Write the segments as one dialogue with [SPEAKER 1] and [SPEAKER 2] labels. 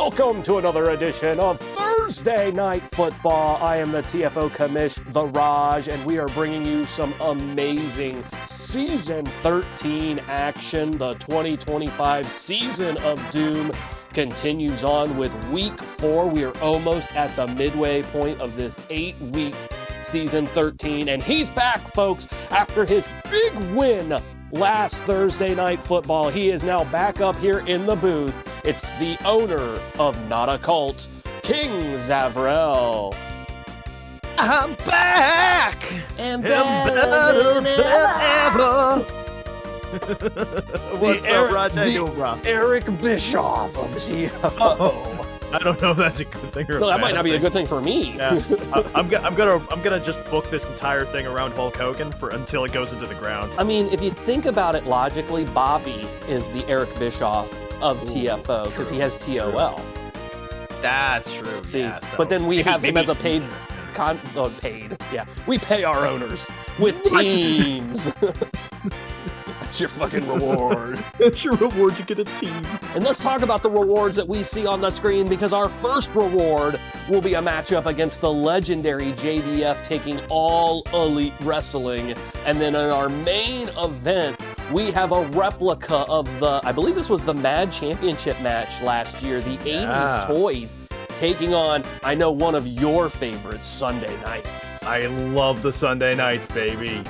[SPEAKER 1] Welcome to another edition of Thursday Night Football. I am the TFO Commish TheRaj, and we are bringing you some amazing Season 13 action. The 2025 Season of Doom continues on with Week 4. We are almost at the midway point of this 8-week Season 13, and he's back, folks, after his big win last Thursday Night Football. He is now back up here in the booth. It's the owner of Not a Cult, King Zavrel.
[SPEAKER 2] I'm back!
[SPEAKER 1] And
[SPEAKER 2] better than ever! What's up, Raj? How you doing, bro?
[SPEAKER 1] Eric Bischoff of TFO.
[SPEAKER 2] Oh, I don't know if that's a good thing or a
[SPEAKER 1] No, that
[SPEAKER 2] bad
[SPEAKER 1] might not be a
[SPEAKER 2] thing.
[SPEAKER 1] good thing for me.
[SPEAKER 2] Yeah. I'm gonna just book this entire thing around Hulk Hogan until it goes into the ground.
[SPEAKER 1] I mean, if you think about it logically, Bobby is the Eric Bischoff of TFO because he has TOL.
[SPEAKER 2] That's true.
[SPEAKER 1] See,
[SPEAKER 2] yeah, so
[SPEAKER 1] but then we have him
[SPEAKER 2] maybe-
[SPEAKER 1] as a paid. Yeah, we pay our owners with teams. That's your fucking reward.
[SPEAKER 2] That's your reward. You get a team.
[SPEAKER 1] And let's talk about the rewards that we see on the screen, because our first reward will be a matchup against the legendary JDF taking All Elite Wrestling. And then in our main event, we have a replica of the, I believe this was the Mad Championship match last year, the 80s Toys taking on, I know, one of your favorites, Sunday Nights.
[SPEAKER 2] I love the Sunday nights, baby.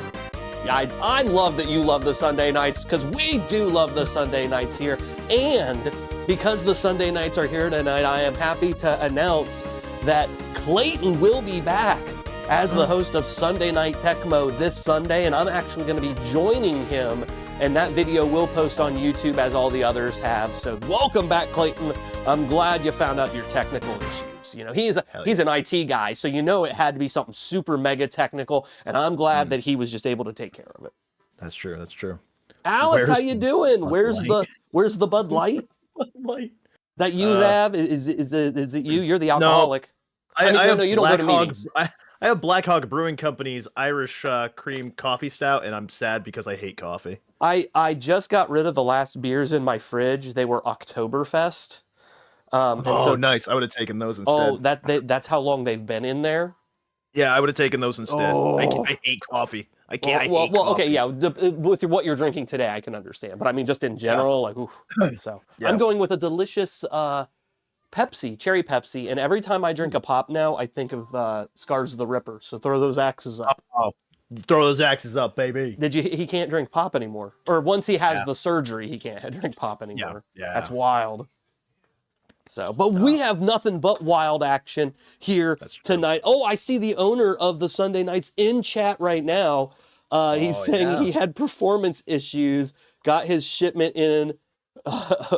[SPEAKER 1] Yeah, I love that you love the Sunday Nights, because we do love the Sunday Nights here. And because the Sunday Nights are here tonight, I am happy to announce that Clayton will be back as the host of Sunday Night Tecmo this Sunday, and I'm actually going to be joining him, and that video will post on YouTube as all the others have. So welcome back, Clayton. I'm glad you found out your technical issues. You know, he's an IT guy, so you know it had to be something super mega technical, and I'm glad that he was just able to take care of it.
[SPEAKER 2] That's true. That's true.
[SPEAKER 1] Alex, how you doing? Where's the Bud Light
[SPEAKER 2] Bud Light
[SPEAKER 1] that you have? Is it you? You're the alcoholic.
[SPEAKER 2] No,
[SPEAKER 1] you don't go to meetings.
[SPEAKER 2] I have Black Hog Brewing Company's Irish cream coffee stout, and I'm sad because I hate coffee.
[SPEAKER 1] I just got rid of the last beers in my fridge. They were Oktoberfest.
[SPEAKER 2] So nice. I would have taken those instead.
[SPEAKER 1] Oh, that's how long they've been in there?
[SPEAKER 2] Yeah, I would have taken those instead.
[SPEAKER 1] Oh.
[SPEAKER 2] I hate coffee. I can't.
[SPEAKER 1] Well,
[SPEAKER 2] I hate coffee.
[SPEAKER 1] okay, yeah. With what you're drinking today, I can understand. But I mean, just in general, like, ooh. So
[SPEAKER 2] Yeah.
[SPEAKER 1] I'm going with a delicious Pepsi, cherry Pepsi. And every time I drink a pop now, I think of Scars the Ripper. So throw those axes up.
[SPEAKER 2] Oh, throw those axes up, baby.
[SPEAKER 1] He can't drink pop anymore. Or once he has the surgery, he can't drink pop anymore.
[SPEAKER 2] Yeah.
[SPEAKER 1] That's wild. So, but we have nothing but wild action here tonight. Oh, I see the owner of the Sunday Nights in chat right now. He's saying he had performance issues, got his shipment in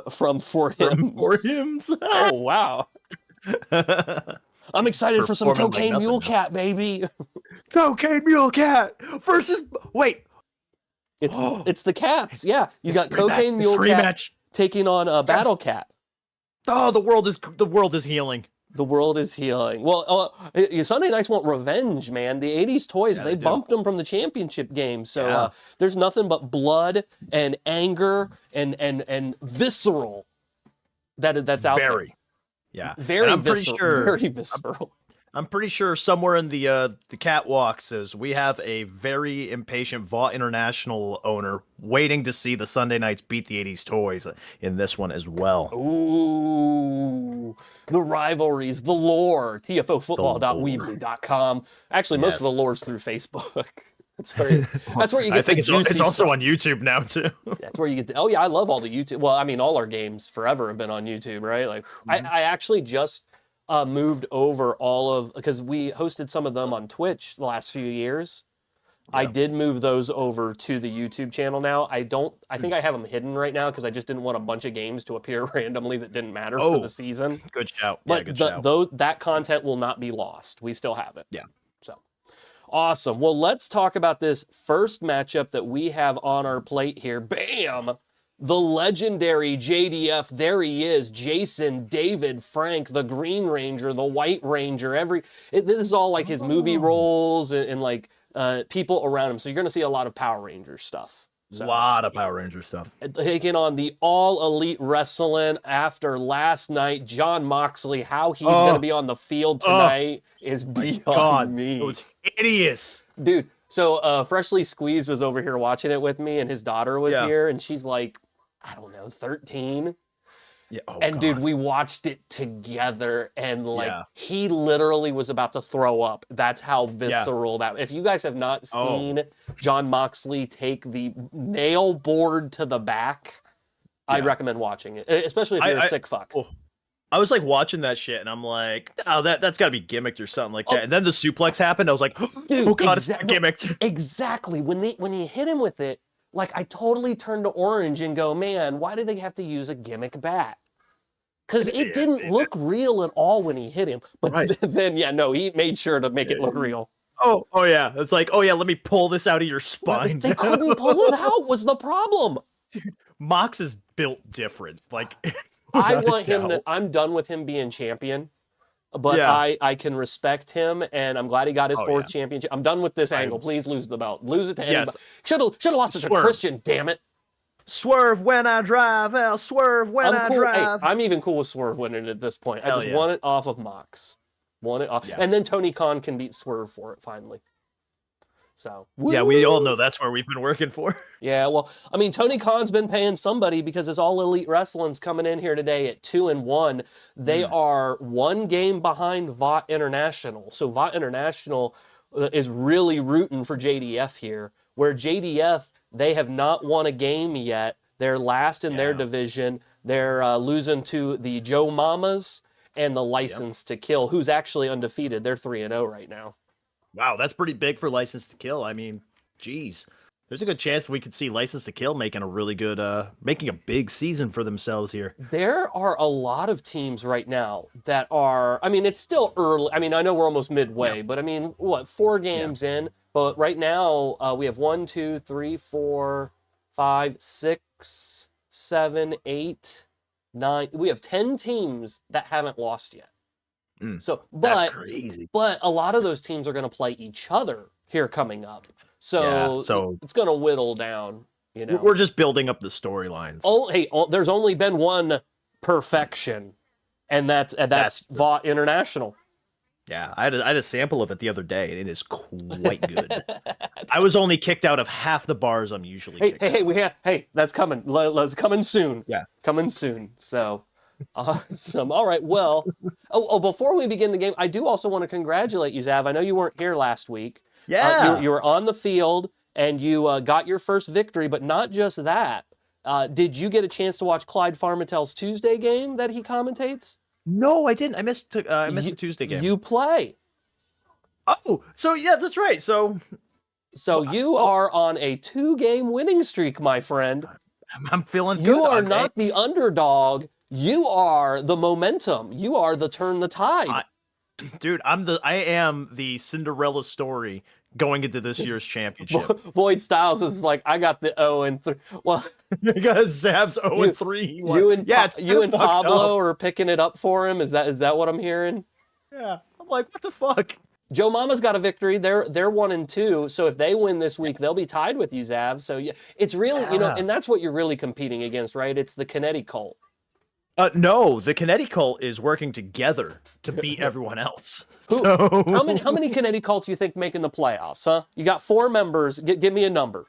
[SPEAKER 1] from For Hims. Oh, wow. I'm excited for some Cocaine Mule Cat, baby.
[SPEAKER 2] Cocaine Mule Cat versus... Wait.
[SPEAKER 1] It's the cats. Yeah, you got Cocaine Mule Cat taking on Battle Cat.
[SPEAKER 2] Oh, the world is healing.
[SPEAKER 1] The world is healing. Well, Sunday Nights want revenge, man. The 80s Toys, they bumped them from the championship game. So there's nothing but blood and anger and visceral that's out there.
[SPEAKER 2] Yeah.
[SPEAKER 1] Very visceral. Very visceral.
[SPEAKER 2] I'm pretty sure somewhere in the catwalks is we have a very impatient Vought International owner waiting to see the Sunday Nights beat the 80s Toys in this one as well.
[SPEAKER 1] Ooh, the rivalries, the lore, TFOfootball.weebly.com. Actually, most of the lore's through Facebook. That's where you get
[SPEAKER 2] I think
[SPEAKER 1] the juicy
[SPEAKER 2] it's also
[SPEAKER 1] stuff.
[SPEAKER 2] on YouTube now, too.
[SPEAKER 1] That's where you get oh, yeah, I love all the YouTube. Well, I mean, all our games forever have been on YouTube, right? Like, I actually just... moved over because we hosted some of them on Twitch the last few years. Yeah. I did move those over to the YouTube channel now. I think I have them hidden right now because I just didn't want a bunch of games to appear randomly that didn't matter for the season.
[SPEAKER 2] Good shout.
[SPEAKER 1] But
[SPEAKER 2] good shout.
[SPEAKER 1] That content will not be lost. We still have it.
[SPEAKER 2] Yeah.
[SPEAKER 1] So awesome. Well, let's talk about this first matchup that we have on our plate here. Bam! The legendary JDF, there he is, Jason, David, Frank, the Green Ranger, the White Ranger, this is all like his movie roles and like people around him. So you're gonna see a lot of Power Ranger stuff So,
[SPEAKER 2] a lot of Power Ranger stuff.
[SPEAKER 1] taking on the All Elite Wrestling after last night. John Moxley, how he's going to be on the field tonight is beyond me.
[SPEAKER 2] It was hideous.
[SPEAKER 1] Dude, so Freshly Squeezed was over here watching it with me, and his daughter was here, and she's like, I don't know, 13.
[SPEAKER 2] Yeah. Oh,
[SPEAKER 1] and
[SPEAKER 2] God.
[SPEAKER 1] dude, we watched it together, and like he literally was about to throw up. That's how visceral that. If you guys have not seen John Moxley take the nail board to the back, I recommend watching it, especially if you're a sick fuck.
[SPEAKER 2] I was like watching that shit, and I'm like, oh, that's got to be gimmicked or something like that. And then the suplex happened. I was like,
[SPEAKER 1] dude,
[SPEAKER 2] oh God, it's not gimmicked.
[SPEAKER 1] Exactly. When he hit him with it, like I totally turned to orange and go, man, why do they have to use a gimmick bat? Because it didn't look real at all when he hit him. But then, he made sure to make it look real.
[SPEAKER 2] Oh yeah. It's like, oh yeah, let me pull this out of your spine.
[SPEAKER 1] They couldn't pull it out was the problem.
[SPEAKER 2] Dude, Mox is built different. Like,
[SPEAKER 1] I want him to, I'm done with him being champion. But I can respect him, and I'm glad he got his fourth championship. I'm done with this angle. Please lose the belt. Lose it to anybody. Should have lost it to Christian, damn it.
[SPEAKER 2] Swerve when I drive, I'll swerve when I drive.
[SPEAKER 1] Hey, I'm even cool with Swerve winning at this point. I just want it off of Mox. Want it off. And then Tony Khan can beat Swerve for it, finally. So
[SPEAKER 2] yeah, we all know that's where we've been working for.
[SPEAKER 1] Yeah, well, I mean, Tony Khan's been paying somebody because his All Elite Wrestling's coming in here today at 2-1. They are one game behind VOT International. So VOT International is really rooting for JDF here, where JDF, they have not won a game yet. They're last in their division. They're losing to the Joe Mamas and the License to Kill, who's actually undefeated. They're 3-0 right now.
[SPEAKER 2] Wow, that's pretty big for License to Kill. I mean, geez. There's a good chance we could see License to Kill making a really good, making a big season for themselves here.
[SPEAKER 1] There are a lot of teams right now that are, I mean, it's still early. I mean, I know we're almost midway, but I mean, 4 games in? But right now, we have 1, 2, 3, 4, 5, 6, 7, 8, 9. We have 10 teams that haven't lost yet. So,
[SPEAKER 2] that's crazy.
[SPEAKER 1] But a lot of those teams are going to play each other here coming up. So it's going to whittle down. You know,
[SPEAKER 2] we're just building up the storylines.
[SPEAKER 1] There's only been one perfection, and that's VOT International.
[SPEAKER 2] Yeah, I had a sample of it the other day, and it is quite good. I was only kicked out of half the bars I'm usually kicked out.
[SPEAKER 1] Hey, that's coming. Let's coming soon.
[SPEAKER 2] Yeah,
[SPEAKER 1] coming soon. So. Awesome. All right. Well, before we begin the game, I do also want to congratulate you, Zav. I know you weren't here last week.
[SPEAKER 2] Yeah.
[SPEAKER 1] You were on the field and you got your first victory, but not just that. Did you get a chance to watch Clyde Farmatel's Tuesday game that he commentates?
[SPEAKER 2] No, I didn't. I missed the Tuesday game.
[SPEAKER 1] You play.
[SPEAKER 2] Oh, so yeah, that's right. So
[SPEAKER 1] you are on a 2-game winning streak, my friend.
[SPEAKER 2] I'm feeling good.
[SPEAKER 1] You are not the underdog. You are the momentum. You are the turn the tide.
[SPEAKER 2] Dude, I am the Cinderella story going into this year's championship.
[SPEAKER 1] Void Styles is like, I got the 0-3. Well,
[SPEAKER 2] you got Zab's 0-3.
[SPEAKER 1] You and Pablo are picking it up for him. Is that what I'm hearing?
[SPEAKER 2] Yeah. I'm like, what the fuck?
[SPEAKER 1] Joe Mama's got a victory. They're 1-2. So if they win this week, they'll be tied with you, Zav. So yeah, it's really, and that's what you're really competing against, right? It's the Kennedy cult.
[SPEAKER 2] No, the Kennedy cult is working together to beat everyone else.
[SPEAKER 1] How many Kennedy cults you think make in the playoffs, huh? You got 4 members. Give me a number.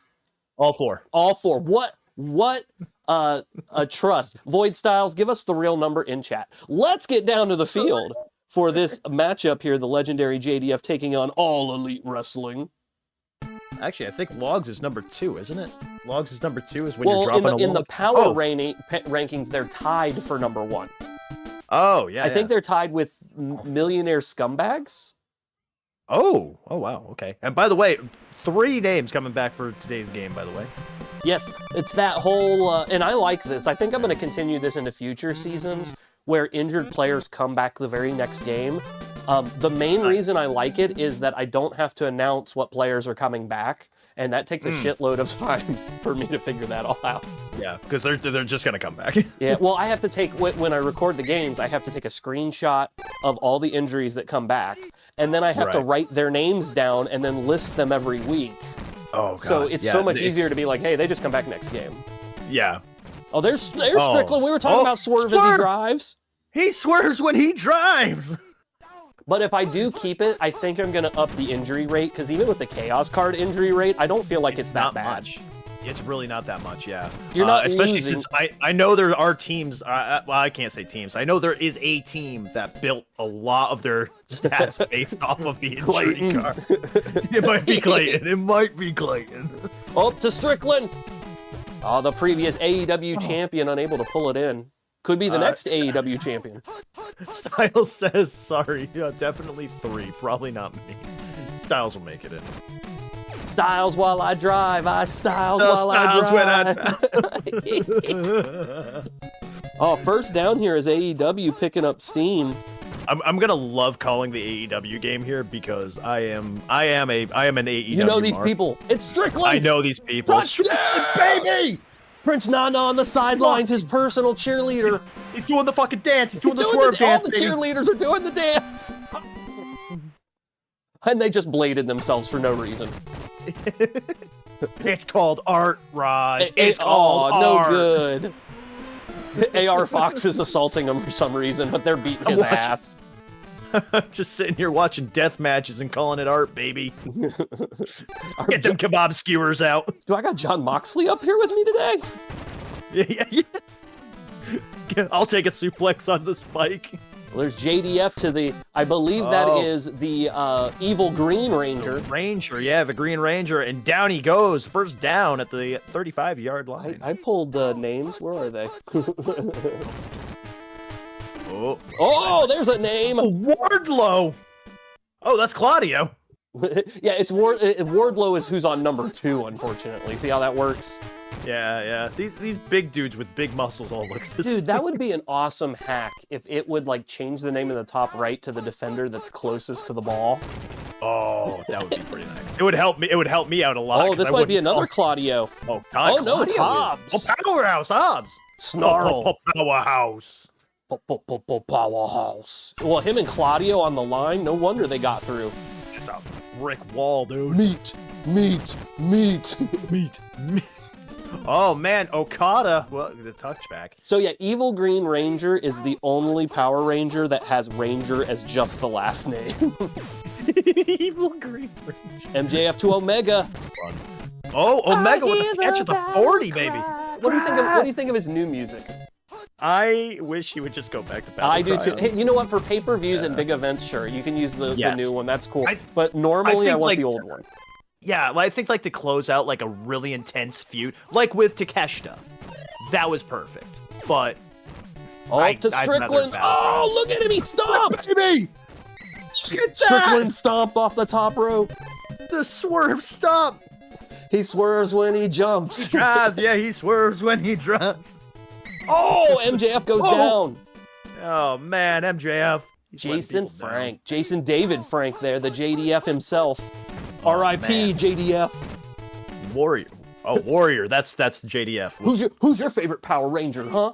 [SPEAKER 2] All 4.
[SPEAKER 1] All 4. What a trust. Void Styles, give us the real number in chat. Let's get down to the field for this matchup here. The legendary JDF taking on All Elite Wrestling.
[SPEAKER 2] Actually, I think Logs is number 2, isn't it? Logs is number 2 is when you're dropping
[SPEAKER 1] in the power rankings, they're tied for number 1.
[SPEAKER 2] Oh, yeah.
[SPEAKER 1] I think they're tied with Millionaire Scumbags.
[SPEAKER 2] Oh, wow. Okay. And by the way, 3 names coming back for today's game, by the way.
[SPEAKER 1] Yes, it's that whole, and I like this. I think I'm going to continue this into future seasons where injured players come back the very next game. The main reason I like it is that I don't have to announce what players are coming back, and that takes a shitload of time for me to figure that all out.
[SPEAKER 2] Yeah, because they're just gonna come back.
[SPEAKER 1] Yeah, well, I have to take, when I record the games, I have to take a screenshot of all the injuries that come back, and then I have to write their names down and then list them every week.
[SPEAKER 2] Oh, God.
[SPEAKER 1] So it's so much easier to be like, hey, they just come back next game.
[SPEAKER 2] Yeah.
[SPEAKER 1] Oh, there's Strickland. We were talking about Swerve as he drives.
[SPEAKER 2] He swerves when he drives.
[SPEAKER 1] But if I do keep it, I think I'm going to up the injury rate, because even with the Chaos card injury rate, I don't feel like it's that bad.
[SPEAKER 2] Much. It's really not that much, yeah.
[SPEAKER 1] You're not
[SPEAKER 2] especially
[SPEAKER 1] losing.
[SPEAKER 2] since I know there are teams, well, I can't say teams. I know there is a team that built a lot of their stats based off of the injury card. It might be Clayton. It might be Clayton.
[SPEAKER 1] Oh, to Strickland. Oh, the previous AEW champion unable to pull it in. Could be the next AEW champion.
[SPEAKER 2] Styles says, sorry, yeah, definitely 3. Probably not me. Styles will make it in.
[SPEAKER 1] Styles while I drive, I styles while I drive. Oh, first down here is AEW picking up steam.
[SPEAKER 2] I'm gonna love calling the AEW game here because I am an AEW.
[SPEAKER 1] You know these
[SPEAKER 2] mark.
[SPEAKER 1] people. It's Strickland.
[SPEAKER 2] I know these people.
[SPEAKER 1] Touchdown!
[SPEAKER 2] Baby!
[SPEAKER 1] Prince Nana on the sidelines, his personal cheerleader.
[SPEAKER 2] He's doing the fucking dance. He's doing the swerve dance.
[SPEAKER 1] All the cheerleaders are doing the dance. And they just bladed themselves for no reason.
[SPEAKER 2] It's called art, Raj. It's called
[SPEAKER 1] no
[SPEAKER 2] art.
[SPEAKER 1] good. AR Fox is assaulting him for some reason, but they're beating his ass.
[SPEAKER 2] Just sitting here watching death matches and calling it art, baby. Get them kebab skewers out.
[SPEAKER 1] Do I got John Moxley up here with me today?
[SPEAKER 2] Yeah. I'll take a suplex on the spike.
[SPEAKER 1] Well, there's JDF to the, I believe that is the evil Green Ranger.
[SPEAKER 2] The Ranger, yeah, the Green Ranger, and down he goes. First down at the 35-yard line.
[SPEAKER 1] I pulled names. Where are they?
[SPEAKER 2] Oh,
[SPEAKER 1] there's a name.
[SPEAKER 2] Wardlow. Oh, that's Claudio.
[SPEAKER 1] Yeah, it's Wardlow is who's on number 2, unfortunately. See how that works?
[SPEAKER 2] Yeah. These big dudes with big muscles all look this.
[SPEAKER 1] Dude, that would be an awesome hack if it would like change the name in the top right to the defender that's closest to the ball.
[SPEAKER 2] Oh, that would be pretty nice. It would help me. It would help me out a lot.
[SPEAKER 1] Oh, this might be another Claudio.
[SPEAKER 2] Oh, God.
[SPEAKER 1] Oh, no, it's Hobbs.
[SPEAKER 2] Oh, Powerhouse Hobbs.
[SPEAKER 1] Snarl.
[SPEAKER 2] Powerhouse.
[SPEAKER 1] Powerhouse. Well, him and Claudio on the line, no wonder they got through.
[SPEAKER 2] It's a brick wall, dude.
[SPEAKER 1] Meat.
[SPEAKER 2] Oh, man, Okada. Well, the touchback.
[SPEAKER 1] So, yeah, Evil Green Ranger is the only Power Ranger that has Ranger as just the last name.
[SPEAKER 2] Evil Green Ranger.
[SPEAKER 1] MJF to Omega.
[SPEAKER 2] Oh, Omega with a sketch of the 40, baby.
[SPEAKER 1] What do you think of his new music?
[SPEAKER 2] I wish he would just go back to Battle
[SPEAKER 1] I do too. Hey, you know what? For pay-per-views and big events, sure, you can use the new one. That's cool. But normally, I want the old one.
[SPEAKER 2] Yeah, I think like to close out like a really intense feud, like with Takeshita, that was perfect. But
[SPEAKER 1] to Strickland! Oh, look at him! He stomped! Strickland stomped off the top rope.
[SPEAKER 2] The swerve stomp.
[SPEAKER 1] He swerves when he jumps.
[SPEAKER 2] He drives, yeah, he swerves when he drives.
[SPEAKER 1] Oh, MJF goes down.
[SPEAKER 2] Oh man, MJF.
[SPEAKER 1] Jason David Frank there, the JDF himself. R.I.P. JDF.
[SPEAKER 2] Warrior. Oh, Warrior. That's JDF.
[SPEAKER 1] Who's your favorite Power Ranger, huh?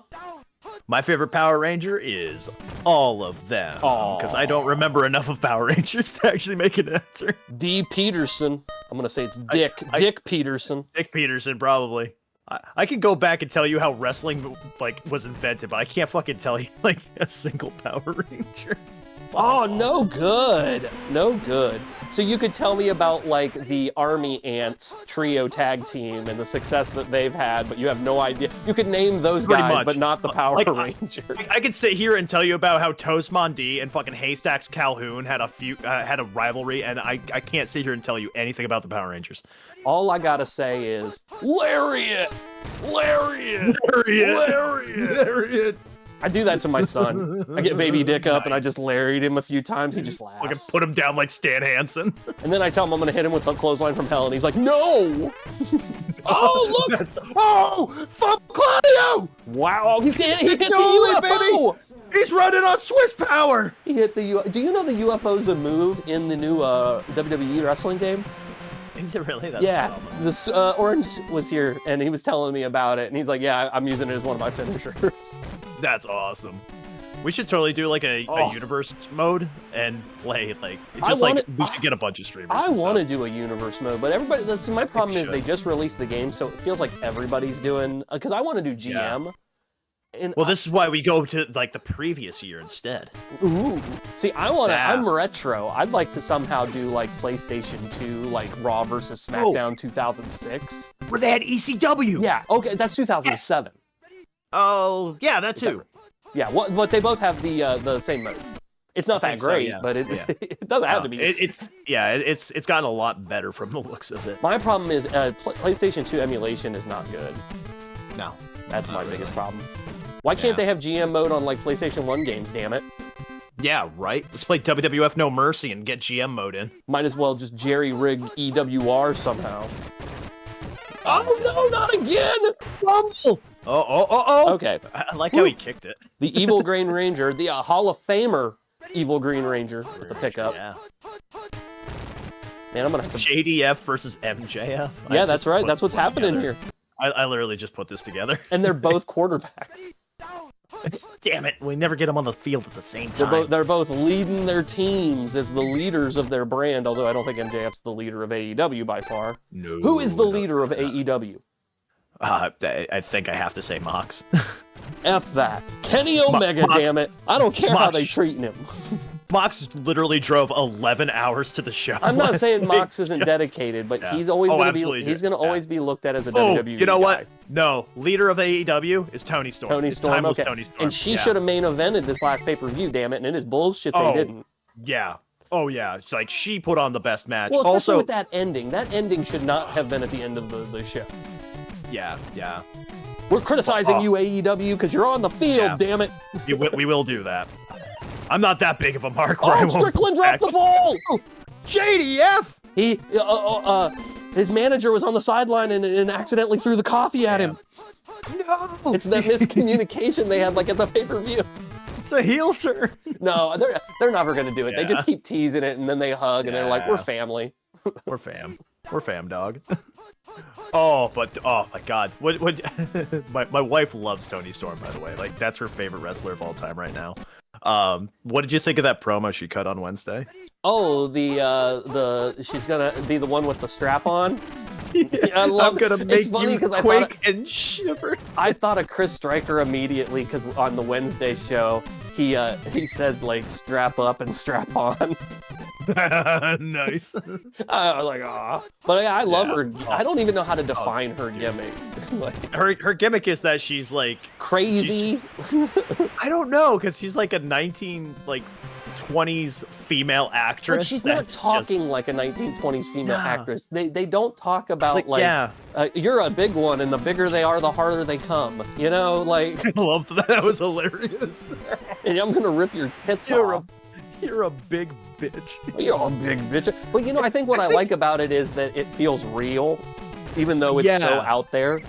[SPEAKER 2] My favorite Power Ranger is all of them. Because I don't remember enough of Power Rangers to actually make an answer.
[SPEAKER 1] D. Peterson. I'm going to say it's Dick. Dick Peterson.
[SPEAKER 2] Dick Peterson, probably. I can go back and tell you how wrestling was invented, but I can't fucking tell you a single Power Ranger.
[SPEAKER 1] Oh, no good. No good. So you could tell me about the Army Ants trio tag team and the success that they've had, but you have no idea. You could name those guys, but not the Power Ranger.
[SPEAKER 2] I could sit here and tell you about how Toast Mondi and fucking Haystacks Calhoun had a rivalry, and I can't sit here and tell you anything about the Power Rangers.
[SPEAKER 1] All I gotta say is Lariat. I do that to my son. I get baby Dick up and I just lariat him a few times. He just laughs.
[SPEAKER 2] I can put him down like Stan Hansen.
[SPEAKER 1] And then I tell him I'm gonna hit him with the clothesline from hell, and he's like, no! Oh, look!
[SPEAKER 2] Fuck Claudio!
[SPEAKER 1] Wow, he hit the UFO!
[SPEAKER 2] Baby. He's running on Swiss power!
[SPEAKER 1] He hit the UFO. Do you know the UFO's a move in the new WWE wrestling game?
[SPEAKER 2] Is it really?
[SPEAKER 1] That's this Orange was here, and he was telling me about it, and he's like, yeah, I'm using it as one of my finishers.
[SPEAKER 2] That's awesome. We should totally do like a universe mode and play like we should get a bunch of streamers.
[SPEAKER 1] I want to do a universe mode, but everybody. Listen, my problem is they just released the game, so it feels like everybody's doing. Because I want to do GM.
[SPEAKER 2] Yeah. And well, this is why we go to like the previous year instead.
[SPEAKER 1] Ooh, see, I want to. I'm retro. I'd like to somehow do like PlayStation 2, like Raw versus SmackDown 2006.
[SPEAKER 2] Where they had ECW.
[SPEAKER 1] Yeah. Okay, that's 2007.
[SPEAKER 2] Oh, yeah, that too.
[SPEAKER 1] Yeah, but they both have the same mode. It's not that great, but it doesn't have to be.
[SPEAKER 2] It's gotten a lot better from the looks of it.
[SPEAKER 1] My problem is PlayStation 2 emulation is not good.
[SPEAKER 2] No,
[SPEAKER 1] that's my biggest problem. Why can't they have GM mode on like PlayStation 1 games? Damn it.
[SPEAKER 2] Yeah, right. Let's play WWF No Mercy and get GM mode in.
[SPEAKER 1] Might as well just jerry-rig EWR somehow. Oh no, not again!
[SPEAKER 2] Rumble. Oh.
[SPEAKER 1] Okay.
[SPEAKER 2] I like how he kicked it.
[SPEAKER 1] The Evil Green Ranger, the Hall of Famer Evil Green Ranger with the pickup.
[SPEAKER 2] Yeah.
[SPEAKER 1] Man, I'm gonna have to...
[SPEAKER 2] JDF versus MJF.
[SPEAKER 1] Yeah, that's right. That's what's happening here.
[SPEAKER 2] I literally just put this together.
[SPEAKER 1] And they're both quarterbacks.
[SPEAKER 2] Damn it. We never get them on the field at the same time.
[SPEAKER 1] They're both leading their teams as the leaders of their brand, although I don't think MJF's the leader of AEW by far.
[SPEAKER 2] No.
[SPEAKER 1] Who is the leader of AEW?
[SPEAKER 2] I think I have to say Mox.
[SPEAKER 1] F that. Kenny Omega, damn it. I don't care how they treating him.
[SPEAKER 2] Mox literally drove 11 hours to the show.
[SPEAKER 1] I'm not saying Mox isn't dedicated, but he's always going to always be looked at as a WWE
[SPEAKER 2] you know
[SPEAKER 1] guy.
[SPEAKER 2] What? No, leader of AEW is Toni Storm.
[SPEAKER 1] Toni Storm, okay.
[SPEAKER 2] Toni Storm.
[SPEAKER 1] And she should have main evented this last pay-per-view, damn it, and it is bullshit they didn't.
[SPEAKER 2] Yeah. Oh, yeah. It's like, she put on the best match.
[SPEAKER 1] Well, especially with that ending. That ending should not have been at the end of the show.
[SPEAKER 2] Yeah.
[SPEAKER 1] We're criticizing you, AEW, because you're on the field, damn it.
[SPEAKER 2] We will do that. I'm not that big of a mark.
[SPEAKER 1] Strickland dropped the ball!
[SPEAKER 2] JDF!
[SPEAKER 1] His manager was on the sideline and accidentally threw the coffee at him.
[SPEAKER 2] No!
[SPEAKER 1] It's that miscommunication they had like at the pay-per-view.
[SPEAKER 2] It's a heel turn.
[SPEAKER 1] No, they're never going to do it. They just keep teasing it, and then they hug, and they're like, we're family.
[SPEAKER 2] We're fam, dog. Oh my God! My wife loves Toni Storm, by the way. Like, that's her favorite wrestler of all time right now. What did you think of that promo she cut on Wednesday?
[SPEAKER 1] Oh, she's gonna be the one with the strap on.
[SPEAKER 2] I'm gonna make you quake and shiver.
[SPEAKER 1] I thought of Chris Stryker immediately because on the Wednesday show he says like strap up and strap on.
[SPEAKER 2] Nice.
[SPEAKER 1] I was like, ah, but I love her. I don't even know how to define her gimmick.
[SPEAKER 2] Like, her gimmick is that she's like
[SPEAKER 1] crazy.
[SPEAKER 2] I don't know, because she's like a 1920s female actress.
[SPEAKER 1] But she's not talking like a 1920s female actress. They don't talk about you're a big one, and the bigger they are, the harder they come. You know, like
[SPEAKER 2] I loved that. That was hilarious.
[SPEAKER 1] And I'm gonna rip your tits off.
[SPEAKER 2] You're a big bitch.
[SPEAKER 1] You're a big bitch. But you know, I think what I like about it is that it feels real, even though it's so out there.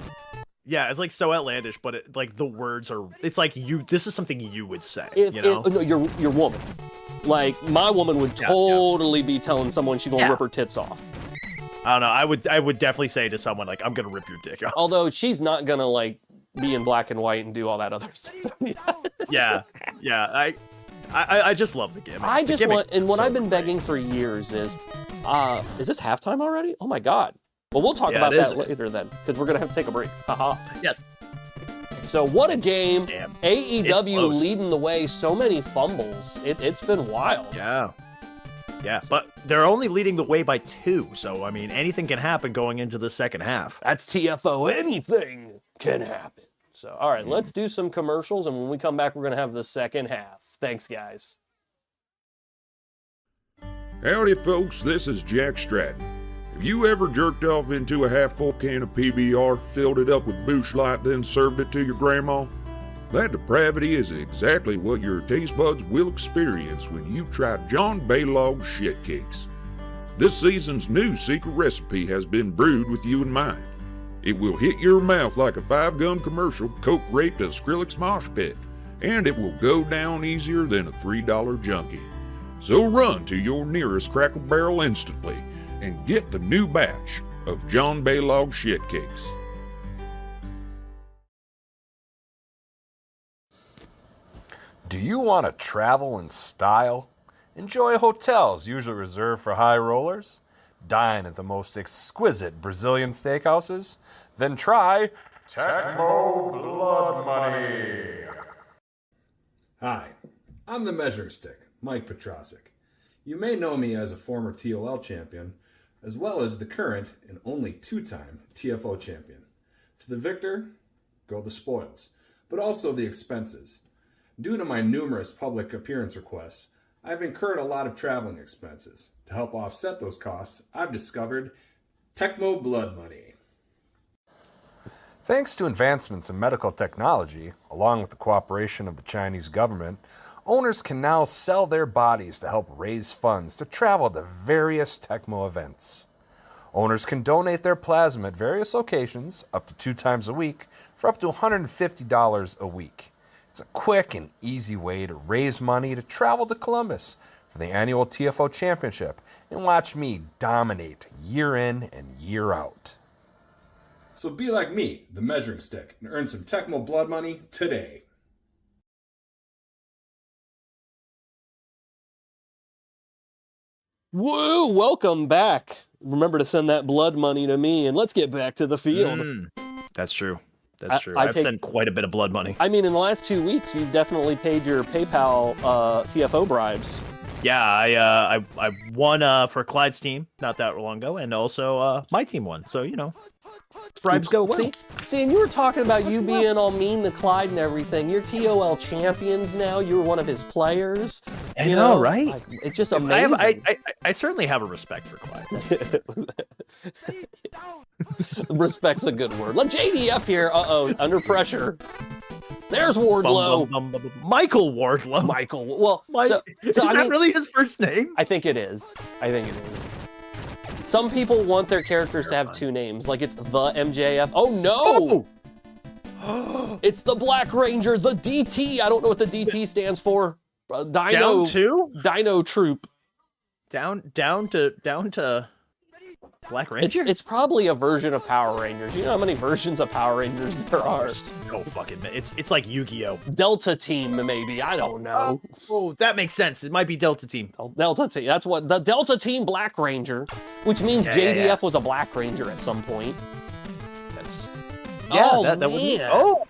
[SPEAKER 2] Yeah, it's like so outlandish, but like the words are. It's like this is something you would say.
[SPEAKER 1] No, your woman. Like my woman would totally be telling someone she's gonna rip her tits off.
[SPEAKER 2] I don't know. I would definitely say to someone like, I'm gonna rip your dick off.
[SPEAKER 1] Although she's not gonna like be in black and white and do all that other stuff.
[SPEAKER 2] Yeah. I just love the gimmick.
[SPEAKER 1] I just want, and what I've been begging for years is this halftime already? Oh my God. Well, we'll talk about that later then, because we're gonna have to take a break. Haha.
[SPEAKER 2] Yes.
[SPEAKER 1] So what a game.
[SPEAKER 2] Damn.
[SPEAKER 1] AEW leading the way, so many fumbles. It's been wild.
[SPEAKER 2] Yeah, but they're only leading the way by 2, so I mean, anything can happen going into the second half.
[SPEAKER 1] That's TFO, anything can happen. So, all right, let's do some commercials, and when we come back, we're gonna have the second half. Thanks, guys.
[SPEAKER 3] Howdy, folks, this is Jack Stratton. Have you ever jerked off into a half-full can of PBR, filled it up with Busch Light, then served it to your grandma? That depravity is exactly what your taste buds will experience when you try John Baylog's Shit Cakes. This season's new secret recipe has been brewed with you in mind. It will hit your mouth like a 5-gun commercial coke-raped a Skrillex mosh pit, and it will go down easier than a $3 junkie. So run to your nearest Crackle Barrel instantly and get the new batch of John Baylog Shit Cakes.
[SPEAKER 4] Do you want to travel in style? Enjoy hotels usually reserved for high rollers? Dine at the most exquisite Brazilian steakhouses? Then try Tecmo Blood Money.
[SPEAKER 5] Hi, I'm the Measuring Stick, Mike Petrosic. You may know me as a former TOL champion, as well as the current and only two-time TFO champion. To the victor, go the spoils, but also the expenses. Due to my numerous public appearance requests, I've incurred a lot of traveling expenses. To help offset those costs, I've discovered Tecmo Blood Money.
[SPEAKER 4] Thanks to advancements in medical technology, along with the cooperation of the Chinese government, owners can now sell their bodies to help raise funds to travel to various Tecmo events. Owners can donate their plasma at various locations, up to 2 times a week, for up to $150 a week. It's a quick and easy way to raise money to travel to Columbus for the annual TFO Championship and watch me dominate year in and year out.
[SPEAKER 5] So be like me, the Measuring Stick, and earn some Tecmo Blood Money today.
[SPEAKER 1] Woo! Welcome back. Remember to send that blood money to me, and let's get back to the field.
[SPEAKER 2] That's true. That's true.
[SPEAKER 1] I
[SPEAKER 2] I've sent quite a bit of blood money.
[SPEAKER 1] I mean, in the last 2 weeks, you've definitely paid your PayPal TFO bribes.
[SPEAKER 2] Yeah, I won for Clyde's team not that long ago, and also my team won. So, you know, bribes go well.
[SPEAKER 1] See, and you were talking about you being all mean to Clyde and everything. You're TOL champions now. You were one of his players.
[SPEAKER 2] I know, right?
[SPEAKER 1] Like, it's just amazing.
[SPEAKER 2] I certainly have a respect for Clyde.
[SPEAKER 1] Respect's a good word. Let JDF here. Uh-oh, under pressure. There's Wardlow.
[SPEAKER 2] Michael Wardlow.
[SPEAKER 1] Michael. Well,
[SPEAKER 2] is that really his first name?
[SPEAKER 1] I think it is. Some people want their characters to have 2 names, like it's the MJF. Oh no! Oh. It's the Black Ranger, the DT. I don't know what the DT stands for. Dino. Dino Troop.
[SPEAKER 2] Down to Black Ranger?
[SPEAKER 1] It's probably a version of Power Rangers. You know how many versions of Power Rangers there are?
[SPEAKER 2] Oh, fucking, it's like Yu-Gi-Oh!
[SPEAKER 1] Delta Team, maybe. I don't know.
[SPEAKER 2] Oh, that makes sense. It might be Delta Team.
[SPEAKER 1] Delta Team. That's what the Delta Team Black Ranger, which means JDF was a Black Ranger at some point. That was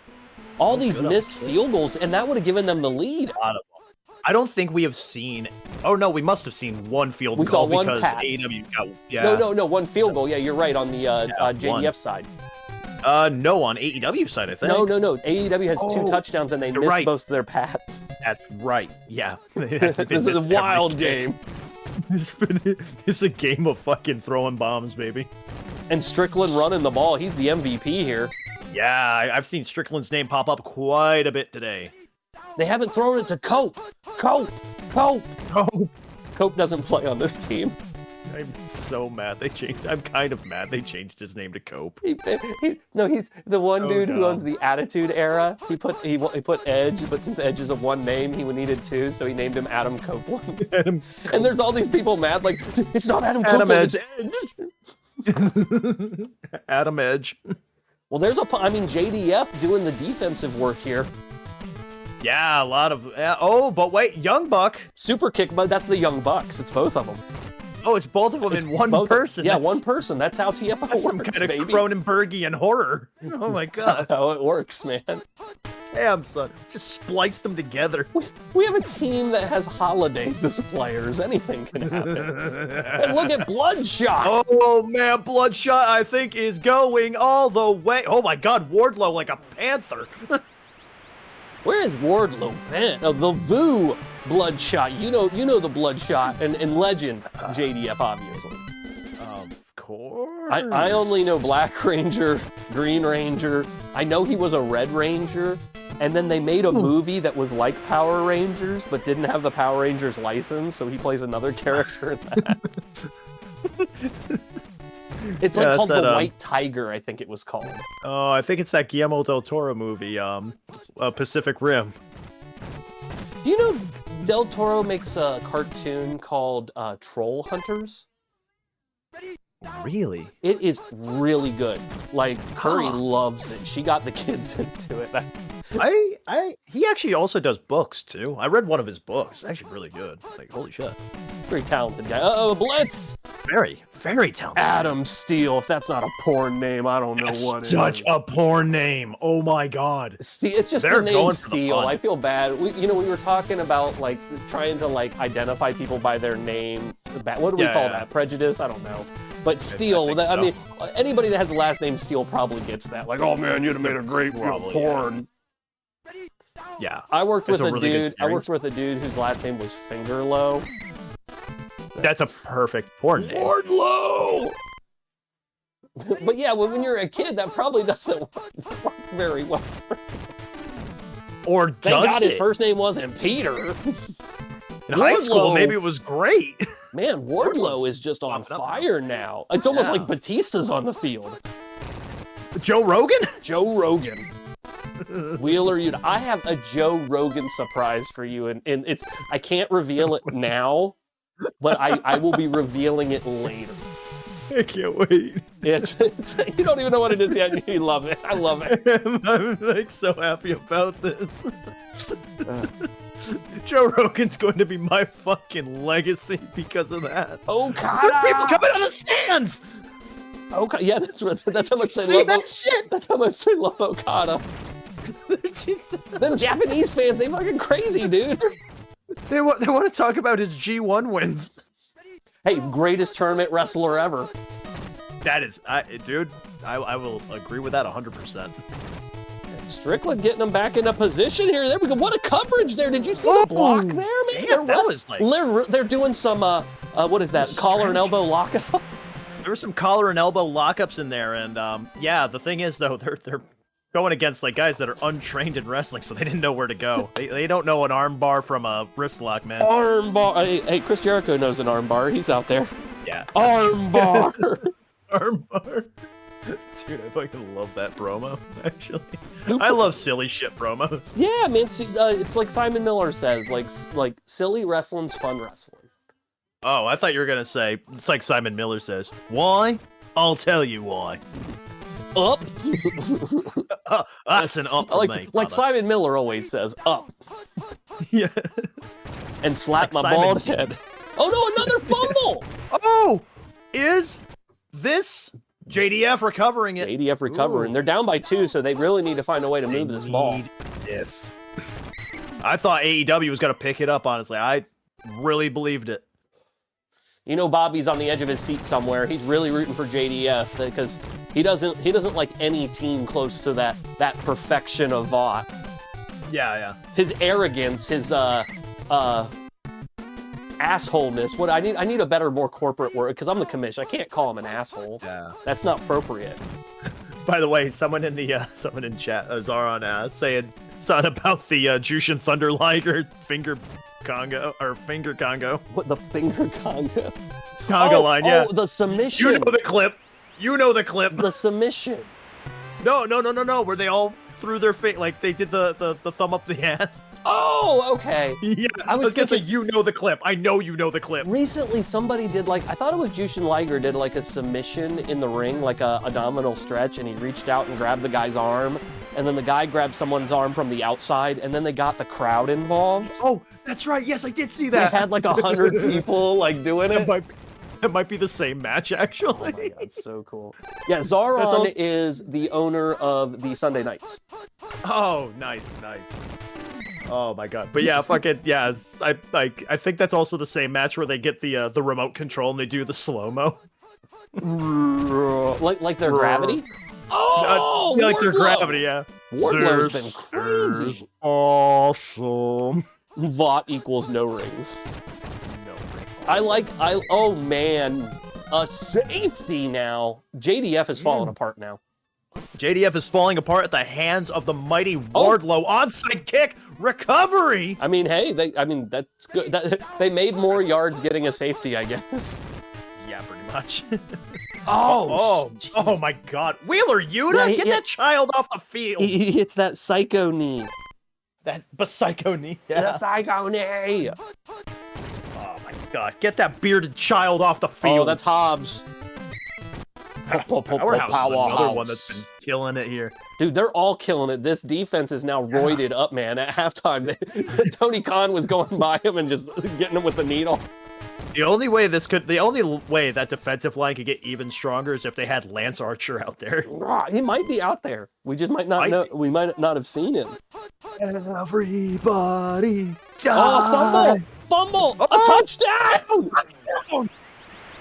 [SPEAKER 1] all these missed field goals, and that would have given them the lead.
[SPEAKER 2] I don't think we have seen. Oh no, we must have seen one field goal.
[SPEAKER 1] We saw one
[SPEAKER 2] because
[SPEAKER 1] pass.
[SPEAKER 2] AEW got. Yeah.
[SPEAKER 1] No, one field goal. Yeah, you're right on the JDF side.
[SPEAKER 2] No, on AEW side, I think.
[SPEAKER 1] No. AEW has 2 touchdowns and they missed most of their pats.
[SPEAKER 2] That's right. Yeah.
[SPEAKER 1] This is a wild game.
[SPEAKER 2] It's a game of fucking throwing bombs, baby.
[SPEAKER 1] And Strickland running the ball. He's the MVP here.
[SPEAKER 2] Yeah, I've seen Strickland's name pop up quite a bit today.
[SPEAKER 1] They haven't thrown it to Cope. Cope doesn't play on this team.
[SPEAKER 2] I'm so mad I'm kind of mad they changed his name to Cope.
[SPEAKER 1] He's the one dude who owns the Attitude Era. He put Edge, but since Edge is a one name, he needed 2, so he named him Adam Copeland. Adam Copeland. And there's all these people mad, like, it's not Adam Copeland, it's
[SPEAKER 2] Edge. Adam Edge.
[SPEAKER 1] Well, JDF doing the defensive work here.
[SPEAKER 2] Yeah, a lot of. But wait, Young Buck.
[SPEAKER 1] Super kick, but that's the Young Bucks. It's both of them.
[SPEAKER 2] Oh, it's both of them in one person.
[SPEAKER 1] Yeah, one person. That's how TFO works,
[SPEAKER 2] some kind of
[SPEAKER 1] baby.
[SPEAKER 2] Cronenbergian horror. Oh my god.
[SPEAKER 1] That's how it works, man.
[SPEAKER 2] Damn, son. Just spliced them together.
[SPEAKER 1] We have a team that has holidays as players. Anything can happen. And look at Bloodshot.
[SPEAKER 2] Oh man, Bloodshot, I think, is going all the way. Oh my god, Wardlow like a panther.
[SPEAKER 1] Where is Wardlow been? Oh, the VOO Bloodshot. You know the Bloodshot and Legend JDF, obviously.
[SPEAKER 2] Of course.
[SPEAKER 1] I only know Black Ranger, Green Ranger. I know he was a Red Ranger, and then they made a movie that was like Power Rangers, but didn't have the Power Rangers license, so he plays another character in that. It's like called The White Tiger, I think it was called.
[SPEAKER 2] Oh, I think it's that Guillermo del Toro movie, Pacific Rim.
[SPEAKER 1] Do you know Del Toro makes a cartoon called Troll Hunters?
[SPEAKER 2] Really?
[SPEAKER 1] It is really good. Like, Curry loves it. She got the kids into it.
[SPEAKER 2] He actually also does books too. I read one of his books. It's actually really good. Like, holy shit.
[SPEAKER 1] Very talented guy. Uh-oh, Blitz!
[SPEAKER 2] Very, very talented.
[SPEAKER 1] Adam Steele. If that's not a porn name, I don't know what it
[SPEAKER 2] Such
[SPEAKER 1] is.
[SPEAKER 2] a porn name. Oh my god.
[SPEAKER 1] It's just
[SPEAKER 2] They're
[SPEAKER 1] the name
[SPEAKER 2] going for the
[SPEAKER 1] Steele.
[SPEAKER 2] fun.
[SPEAKER 1] I feel bad. We were talking about like trying to like identify people by their name. What do we call that? Prejudice? I don't know. But Steele, I mean, anybody that has the last name Steele probably gets that. Like, oh man, you'd have made a great porn.
[SPEAKER 2] Yeah.
[SPEAKER 1] I worked with a
[SPEAKER 2] really
[SPEAKER 1] dude. I worked with a dude whose last name was Fingerlow.
[SPEAKER 2] That's a perfect porn name.
[SPEAKER 1] Wardlow. But yeah, when you're a kid, that probably doesn't work very well.
[SPEAKER 2] Or does
[SPEAKER 1] Thank God his
[SPEAKER 2] it?
[SPEAKER 1] first name wasn't Peter.
[SPEAKER 2] In high school, maybe it was great.
[SPEAKER 1] Man, Wardlow is just on fire now. It's almost like Batista's on the field.
[SPEAKER 2] Joe Rogan?
[SPEAKER 1] Joe Rogan. Wheeler, I have a Joe Rogan surprise for you, and it's I can't reveal it now, but I will be revealing it later.
[SPEAKER 2] I can't wait.
[SPEAKER 1] It's you don't even know what it is yet. You love it. I love it.
[SPEAKER 2] I'm like so happy about this. Joe Rogan's going to be my fucking legacy because of that.
[SPEAKER 1] Okada!
[SPEAKER 2] There are people coming out of stands!
[SPEAKER 1] Okay, yeah, that's how much they
[SPEAKER 2] See
[SPEAKER 1] love
[SPEAKER 2] that shit?
[SPEAKER 1] That's how much they love Okada. Them Japanese fans, they fucking crazy, dude.
[SPEAKER 2] They want to talk about his G1 wins.
[SPEAKER 1] Hey, greatest tournament wrestler ever.
[SPEAKER 2] That is, dude, I will agree with that 100%.
[SPEAKER 1] Strickland getting them back into position here. There we go. What a coverage there. Did you see the block there, man?
[SPEAKER 2] Damn, that was like...
[SPEAKER 1] They're doing some, what is that, collar and elbow lockup?
[SPEAKER 2] There were some collar and elbow lockups in there, and yeah, the thing is, though, they're going against like guys that are untrained in wrestling, so they didn't know where to go. They don't know an arm bar from a wrist lock, man.
[SPEAKER 1] Arm bar. Hey, Chris Jericho knows an arm bar. He's out there.
[SPEAKER 2] Yeah.
[SPEAKER 1] Arm bar.
[SPEAKER 2] Arm bar. Dude, I fucking love that promo, actually. I love silly shit promos.
[SPEAKER 1] Yeah, man, it's like Simon Miller says, like silly wrestling's fun wrestling.
[SPEAKER 2] Oh, I thought you were gonna say, it's like Simon Miller says, why? I'll tell you why.
[SPEAKER 1] Up?
[SPEAKER 2] That's an up for me,
[SPEAKER 1] like Simon Miller always says, up.
[SPEAKER 2] Yeah.
[SPEAKER 1] And slap
[SPEAKER 2] Like
[SPEAKER 1] my
[SPEAKER 2] Simon.
[SPEAKER 1] bald head. Oh no, another fumble!
[SPEAKER 2] Oh! Is this JDF recovering it?
[SPEAKER 1] JDF recovering.
[SPEAKER 2] Ooh.
[SPEAKER 1] They're down by 2, so they really need to find a way to move this ball.
[SPEAKER 2] Yes. I thought AEW was going to pick it up, honestly. I really believed it.
[SPEAKER 1] You know Bobby's on the edge of his seat somewhere. He's really rooting for JDF because he doesn't like any team close to that perfection of Vought.
[SPEAKER 2] Yeah.
[SPEAKER 1] His arrogance, his assholeness. What I need a better, more corporate word because I'm the commish. I can't call him an asshole.
[SPEAKER 2] Yeah.
[SPEAKER 1] That's not appropriate.
[SPEAKER 2] By the way, someone in chat, Zaron, saying something about the Jushin Thunder Liger finger Congo.
[SPEAKER 1] What, the finger conga?
[SPEAKER 2] Conga line, yeah.
[SPEAKER 1] Oh, the submission.
[SPEAKER 2] You know the clip. You know the clip.
[SPEAKER 1] The submission.
[SPEAKER 2] No. Where they all threw their face, like they did the thumb up the ass.
[SPEAKER 1] Oh, okay.
[SPEAKER 2] Yeah,
[SPEAKER 1] I was
[SPEAKER 2] gonna say,
[SPEAKER 1] thinking-
[SPEAKER 2] you know the clip. I know you know the clip.
[SPEAKER 1] Recently, somebody did I thought it was Jushin Liger did like a submission in the ring, like a abdominal stretch, and he reached out and grabbed the guy's arm, and then the guy grabbed someone's arm from the outside, and then they got the crowd involved.
[SPEAKER 2] Oh, that's right. Yes, I did see
[SPEAKER 1] They
[SPEAKER 2] that.
[SPEAKER 1] had like 100 people like doing it.
[SPEAKER 2] It might be the same match, actually.
[SPEAKER 1] Oh my god, so cool. Yeah, Zaron is the owner of the Sunday Nights.
[SPEAKER 2] Oh, nice. Oh my god. But yeah, fucking yeah. I think that's also the same match where they get the remote control and they do the slow mo.
[SPEAKER 1] like their gravity. Oh,
[SPEAKER 2] yeah, like their
[SPEAKER 1] Wardlow.
[SPEAKER 2] Gravity. Yeah.
[SPEAKER 1] Wardlow's been crazy.
[SPEAKER 2] Awesome.
[SPEAKER 1] Vought equals no rings. Oh man, a safety now. JDF is falling apart now.
[SPEAKER 2] JDF is falling apart at the hands of the mighty Wardlow. Onside kick, recovery.
[SPEAKER 1] I mean, hey, that's good. They made more yards getting a safety, I guess.
[SPEAKER 2] Yeah, pretty much.
[SPEAKER 1] Oh
[SPEAKER 2] my God, Wheeler Yuta, get that child off the field.
[SPEAKER 1] He hits that psycho knee.
[SPEAKER 2] That psycho knee.
[SPEAKER 1] The
[SPEAKER 2] Yeah.
[SPEAKER 1] psycho knee.
[SPEAKER 2] Oh my God, get that bearded child off the field.
[SPEAKER 1] Oh, that's Hobbs.
[SPEAKER 2] Powerhouse is another one that's been killing it here.
[SPEAKER 1] Dude, they're all killing it. This defense is now roided up, man. At halftime, Tony Khan was going by him and just getting him with the needle.
[SPEAKER 2] The only way that defensive line could get even stronger is if they had Lance Archer out there.
[SPEAKER 1] He might be out there. We just might not know. We might not have seen him.
[SPEAKER 2] Everybody die.
[SPEAKER 1] Oh, fumble! A touchdown!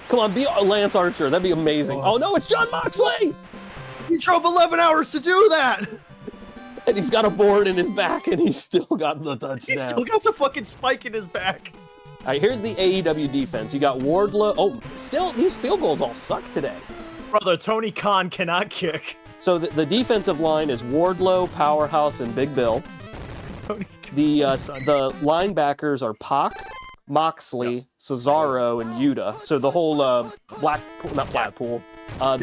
[SPEAKER 1] Come on, be Lance Archer. That'd be amazing. Oh no, it's John Moxley!
[SPEAKER 2] He drove 11 hours to do that!
[SPEAKER 1] And he's got a board in his back, and he's still got the touchdown.
[SPEAKER 2] He's still got the fucking spike in his back.
[SPEAKER 1] All right, here's the AEW defense. You got Wardlow. Oh, still, these field goals all suck today.
[SPEAKER 2] Brother, Tony Khan cannot kick.
[SPEAKER 1] So the defensive line is Wardlow, Powerhouse, and Big Bill. The linebackers are Pac, Moxley, Cesaro, and Yuta. So the whole the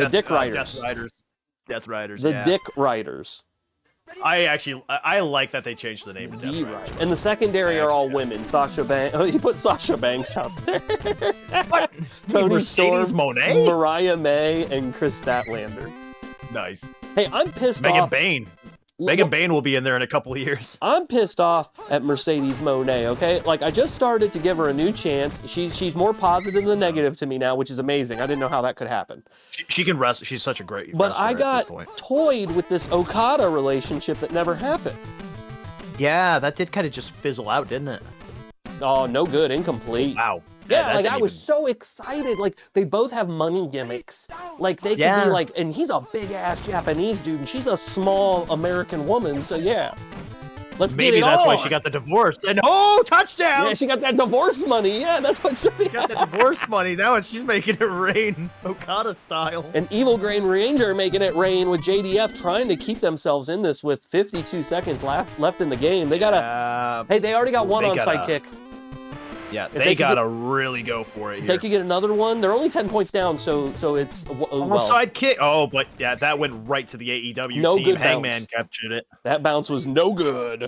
[SPEAKER 1] Dick Riders.
[SPEAKER 2] Death Riders.
[SPEAKER 1] The Dick Riders.
[SPEAKER 2] I like that they changed the name to Death Riders.
[SPEAKER 1] And the secondary are all women. Sasha Banks. Oh, you put Sasha Banks out there.
[SPEAKER 2] What?
[SPEAKER 1] Tony
[SPEAKER 2] Mercedes
[SPEAKER 1] Storm,
[SPEAKER 2] Moné?
[SPEAKER 1] Mariah May, and Chris Statlander.
[SPEAKER 2] Nice.
[SPEAKER 1] Hey, I'm pissed
[SPEAKER 2] Megan
[SPEAKER 1] off.
[SPEAKER 2] Bain. Megan Bain will be in there in a couple of years.
[SPEAKER 1] I'm pissed off at Mercedes Moné, okay? Like, I just started to give her a new chance. She's more positive than negative to me now, which is amazing. I didn't know how that could happen.
[SPEAKER 2] She can wrestle. She's such a great
[SPEAKER 1] But
[SPEAKER 2] wrestler
[SPEAKER 1] I got
[SPEAKER 2] at this point.
[SPEAKER 1] toyed with this Okada relationship that never happened.
[SPEAKER 2] Yeah, that did kind of just fizzle out, didn't it?
[SPEAKER 1] Oh, no good. Incomplete.
[SPEAKER 2] Wow.
[SPEAKER 1] Yeah, like I was so excited. Like they both have money gimmicks. Like they could be like, and he's a big ass Japanese dude, and she's a small American woman. So yeah, let's
[SPEAKER 2] Maybe
[SPEAKER 1] get it
[SPEAKER 2] that's
[SPEAKER 1] on.
[SPEAKER 2] why she got the divorce. And touchdown!
[SPEAKER 1] Yeah, she got that divorce money. Yeah, that's what she
[SPEAKER 2] got the divorce money. Now she's making it rain, Okada style.
[SPEAKER 1] And Evil Grain Ranger making it rain with JDF trying to keep themselves in this with 52 seconds left in the game. They gotta. Hey, they already got one onside kick.
[SPEAKER 2] Yeah, they gotta really go for it here.
[SPEAKER 1] They could get another one. They're only 10 points down, so it's
[SPEAKER 2] side kick. Oh, but yeah, that went right to the AEW
[SPEAKER 1] no
[SPEAKER 2] team.
[SPEAKER 1] Good
[SPEAKER 2] Hangman
[SPEAKER 1] bounce.
[SPEAKER 2] captured it.
[SPEAKER 1] That bounce was no good.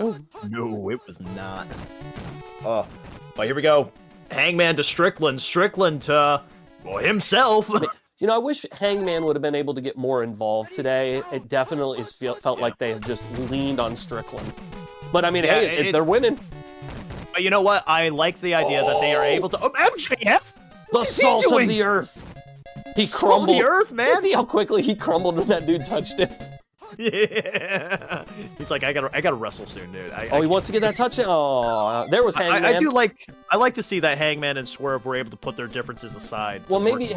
[SPEAKER 2] No, it was not. Oh, but here we go. Hangman to Strickland. Strickland to himself.
[SPEAKER 1] You know, I wish Hangman would have been able to get more involved today. It definitely felt like they have just leaned on Strickland. But I mean, hey, they're winning.
[SPEAKER 2] But you know what? I like the idea that they are able to. Oh, MJF!
[SPEAKER 1] The salt of the earth. He crumbled.
[SPEAKER 2] Salt of the earth, man.
[SPEAKER 1] Did you see how quickly he crumbled when that dude touched him?
[SPEAKER 2] Yeah. He's like, I gotta wrestle soon, dude.
[SPEAKER 1] He wants to get that touchdown. Oh, there was Hangman.
[SPEAKER 2] I like to see that Hangman and Swerve were able to put their differences aside.
[SPEAKER 1] Well, maybe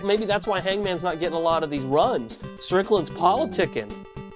[SPEAKER 1] maybe that's why Hangman's not getting a lot of these runs. Strickland's politicking.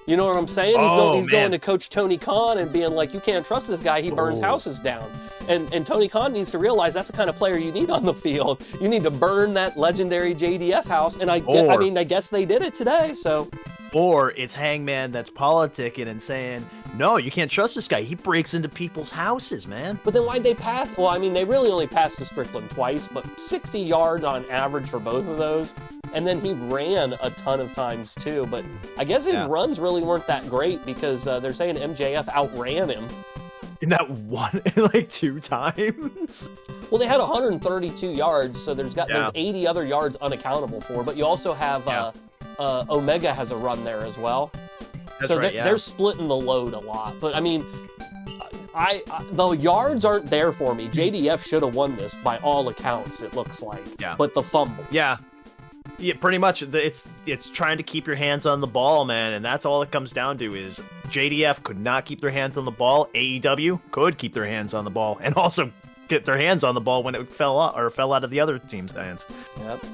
[SPEAKER 1] You know what I'm saying? He's going to Coach Tony Khan and being like, you can't trust this guy. He burns houses down. And Tony Khan needs to realize that's the kind of player you need on the field. You need to burn that legendary JDF house. And I guess they did it today. So.
[SPEAKER 2] Or it's Hangman that's politicking and saying, no, you can't trust this guy. He breaks into people's houses, man.
[SPEAKER 1] But then why'd they pass? Well, I mean, they really only passed to Strickland twice, but 60 yards on average for both of those. And then he ran a ton of times too. But I guess his runs really weren't that great because they're saying MJF outran him.
[SPEAKER 2] In that one, like 2 times?
[SPEAKER 1] Well, they had 132 yards, so there's 80 other yards unaccountable for. But you also have Omega has a run there as well.
[SPEAKER 2] That's
[SPEAKER 1] so
[SPEAKER 2] right,
[SPEAKER 1] they're splitting the load a lot. But I mean, the yards aren't there for me. JDF should have won this by all accounts, it looks like.
[SPEAKER 2] Yeah.
[SPEAKER 1] But the fumble.
[SPEAKER 2] Yeah. Yeah, pretty much. It's trying to keep your hands on the ball, man, and that's all it comes down to is JDF could not keep their hands on the ball. AEW could keep their hands on the ball and also get their hands on the ball when it fell out of the other team's hands.
[SPEAKER 1] Yep.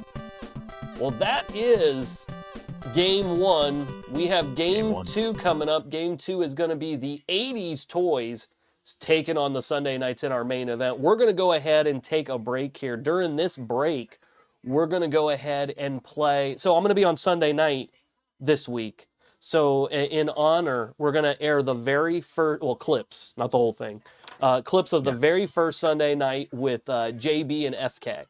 [SPEAKER 1] Well, that is Game 1. We have Game 2 coming up. Game 2 is going to be the 80s Toys taking on the Sunday Knights in our main event. We're going to go ahead and take a break here. During this break, we're going to go ahead and play. So I'm going to be on Sunday night this week. So in honor, we're going to air the very first, clips, not the whole thing, clips of the very first Sunday night with JB and FK.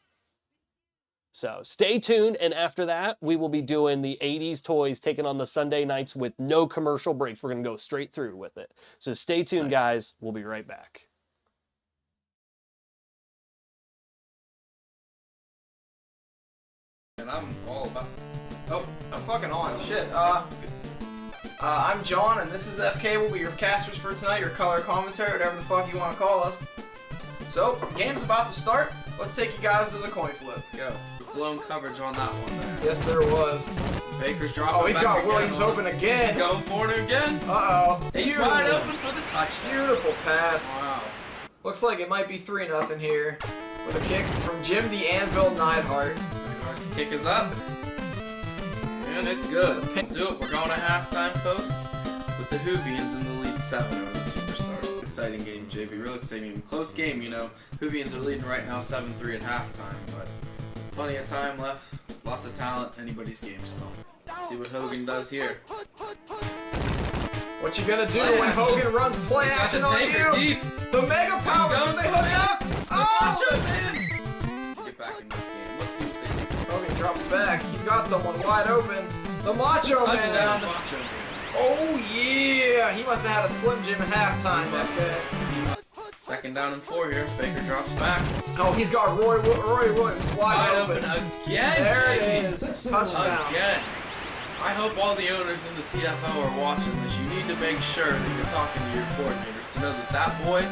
[SPEAKER 1] So stay tuned. And after that, we will be doing the 80s Toys taking on the Sunday Nights with no commercial breaks. We're going to go straight through with it. So stay tuned, guys. We'll be right back.
[SPEAKER 5] And I'm all about
[SPEAKER 6] Oh, I'm fucking on. Shit. I'm John, and this is FK. We'll be your casters for tonight, your color commentary, whatever the fuck you want to call us. So, game's about to start. Let's take you guys to the coin flip.
[SPEAKER 7] Let's go. Blown coverage on that one there.
[SPEAKER 6] Yes, there was.
[SPEAKER 7] Baker's dropping.
[SPEAKER 6] Oh, he's
[SPEAKER 7] back
[SPEAKER 6] got
[SPEAKER 7] again.
[SPEAKER 6] Williams open again.
[SPEAKER 7] He's going for it again.
[SPEAKER 6] Uh-oh.
[SPEAKER 7] He's wide open for the touchdown.
[SPEAKER 6] Beautiful pass.
[SPEAKER 7] Wow.
[SPEAKER 6] Looks like it might be 3-0 here. With a kick from Jim the Anvil Neidhart.
[SPEAKER 7] His kick is up. And it's good. Do it. We're going to halftime, folks. With the Hoovians in the lead 7 over the Superstars. Exciting game, JB. Real exciting game. Close game, you know. Hoovians are leading right now 7-3 at halftime. But plenty of time left. Lots of talent. Anybody's game still. Let's see what Hogan does here.
[SPEAKER 6] What you gonna do when Hogan runs play
[SPEAKER 7] He's got
[SPEAKER 6] action
[SPEAKER 7] the
[SPEAKER 6] on
[SPEAKER 7] taker
[SPEAKER 6] you?
[SPEAKER 7] deep.
[SPEAKER 6] The Mega Power,
[SPEAKER 7] going
[SPEAKER 6] do they
[SPEAKER 7] for
[SPEAKER 6] hook
[SPEAKER 7] it.
[SPEAKER 6] up?
[SPEAKER 7] Macho
[SPEAKER 6] Oh!
[SPEAKER 7] Man! Get back in this game. Let's see what they do.
[SPEAKER 6] Hogan drops back. He's got someone wide open. The Macho
[SPEAKER 7] Touchdown,
[SPEAKER 6] Man.
[SPEAKER 7] Macho Man.
[SPEAKER 6] Oh yeah! He must have had a Slim Jim at halftime. That's it.
[SPEAKER 7] 2nd down and 4 here. Baker drops back.
[SPEAKER 6] Oh, he's got Roy wide
[SPEAKER 7] Wide
[SPEAKER 6] open.
[SPEAKER 7] open again,
[SPEAKER 6] There
[SPEAKER 7] JB.
[SPEAKER 6] it is. Touchdown.
[SPEAKER 7] Again. I hope all the owners in the TFO are watching this. You need to make sure that you're talking to your coordinators to know that that boy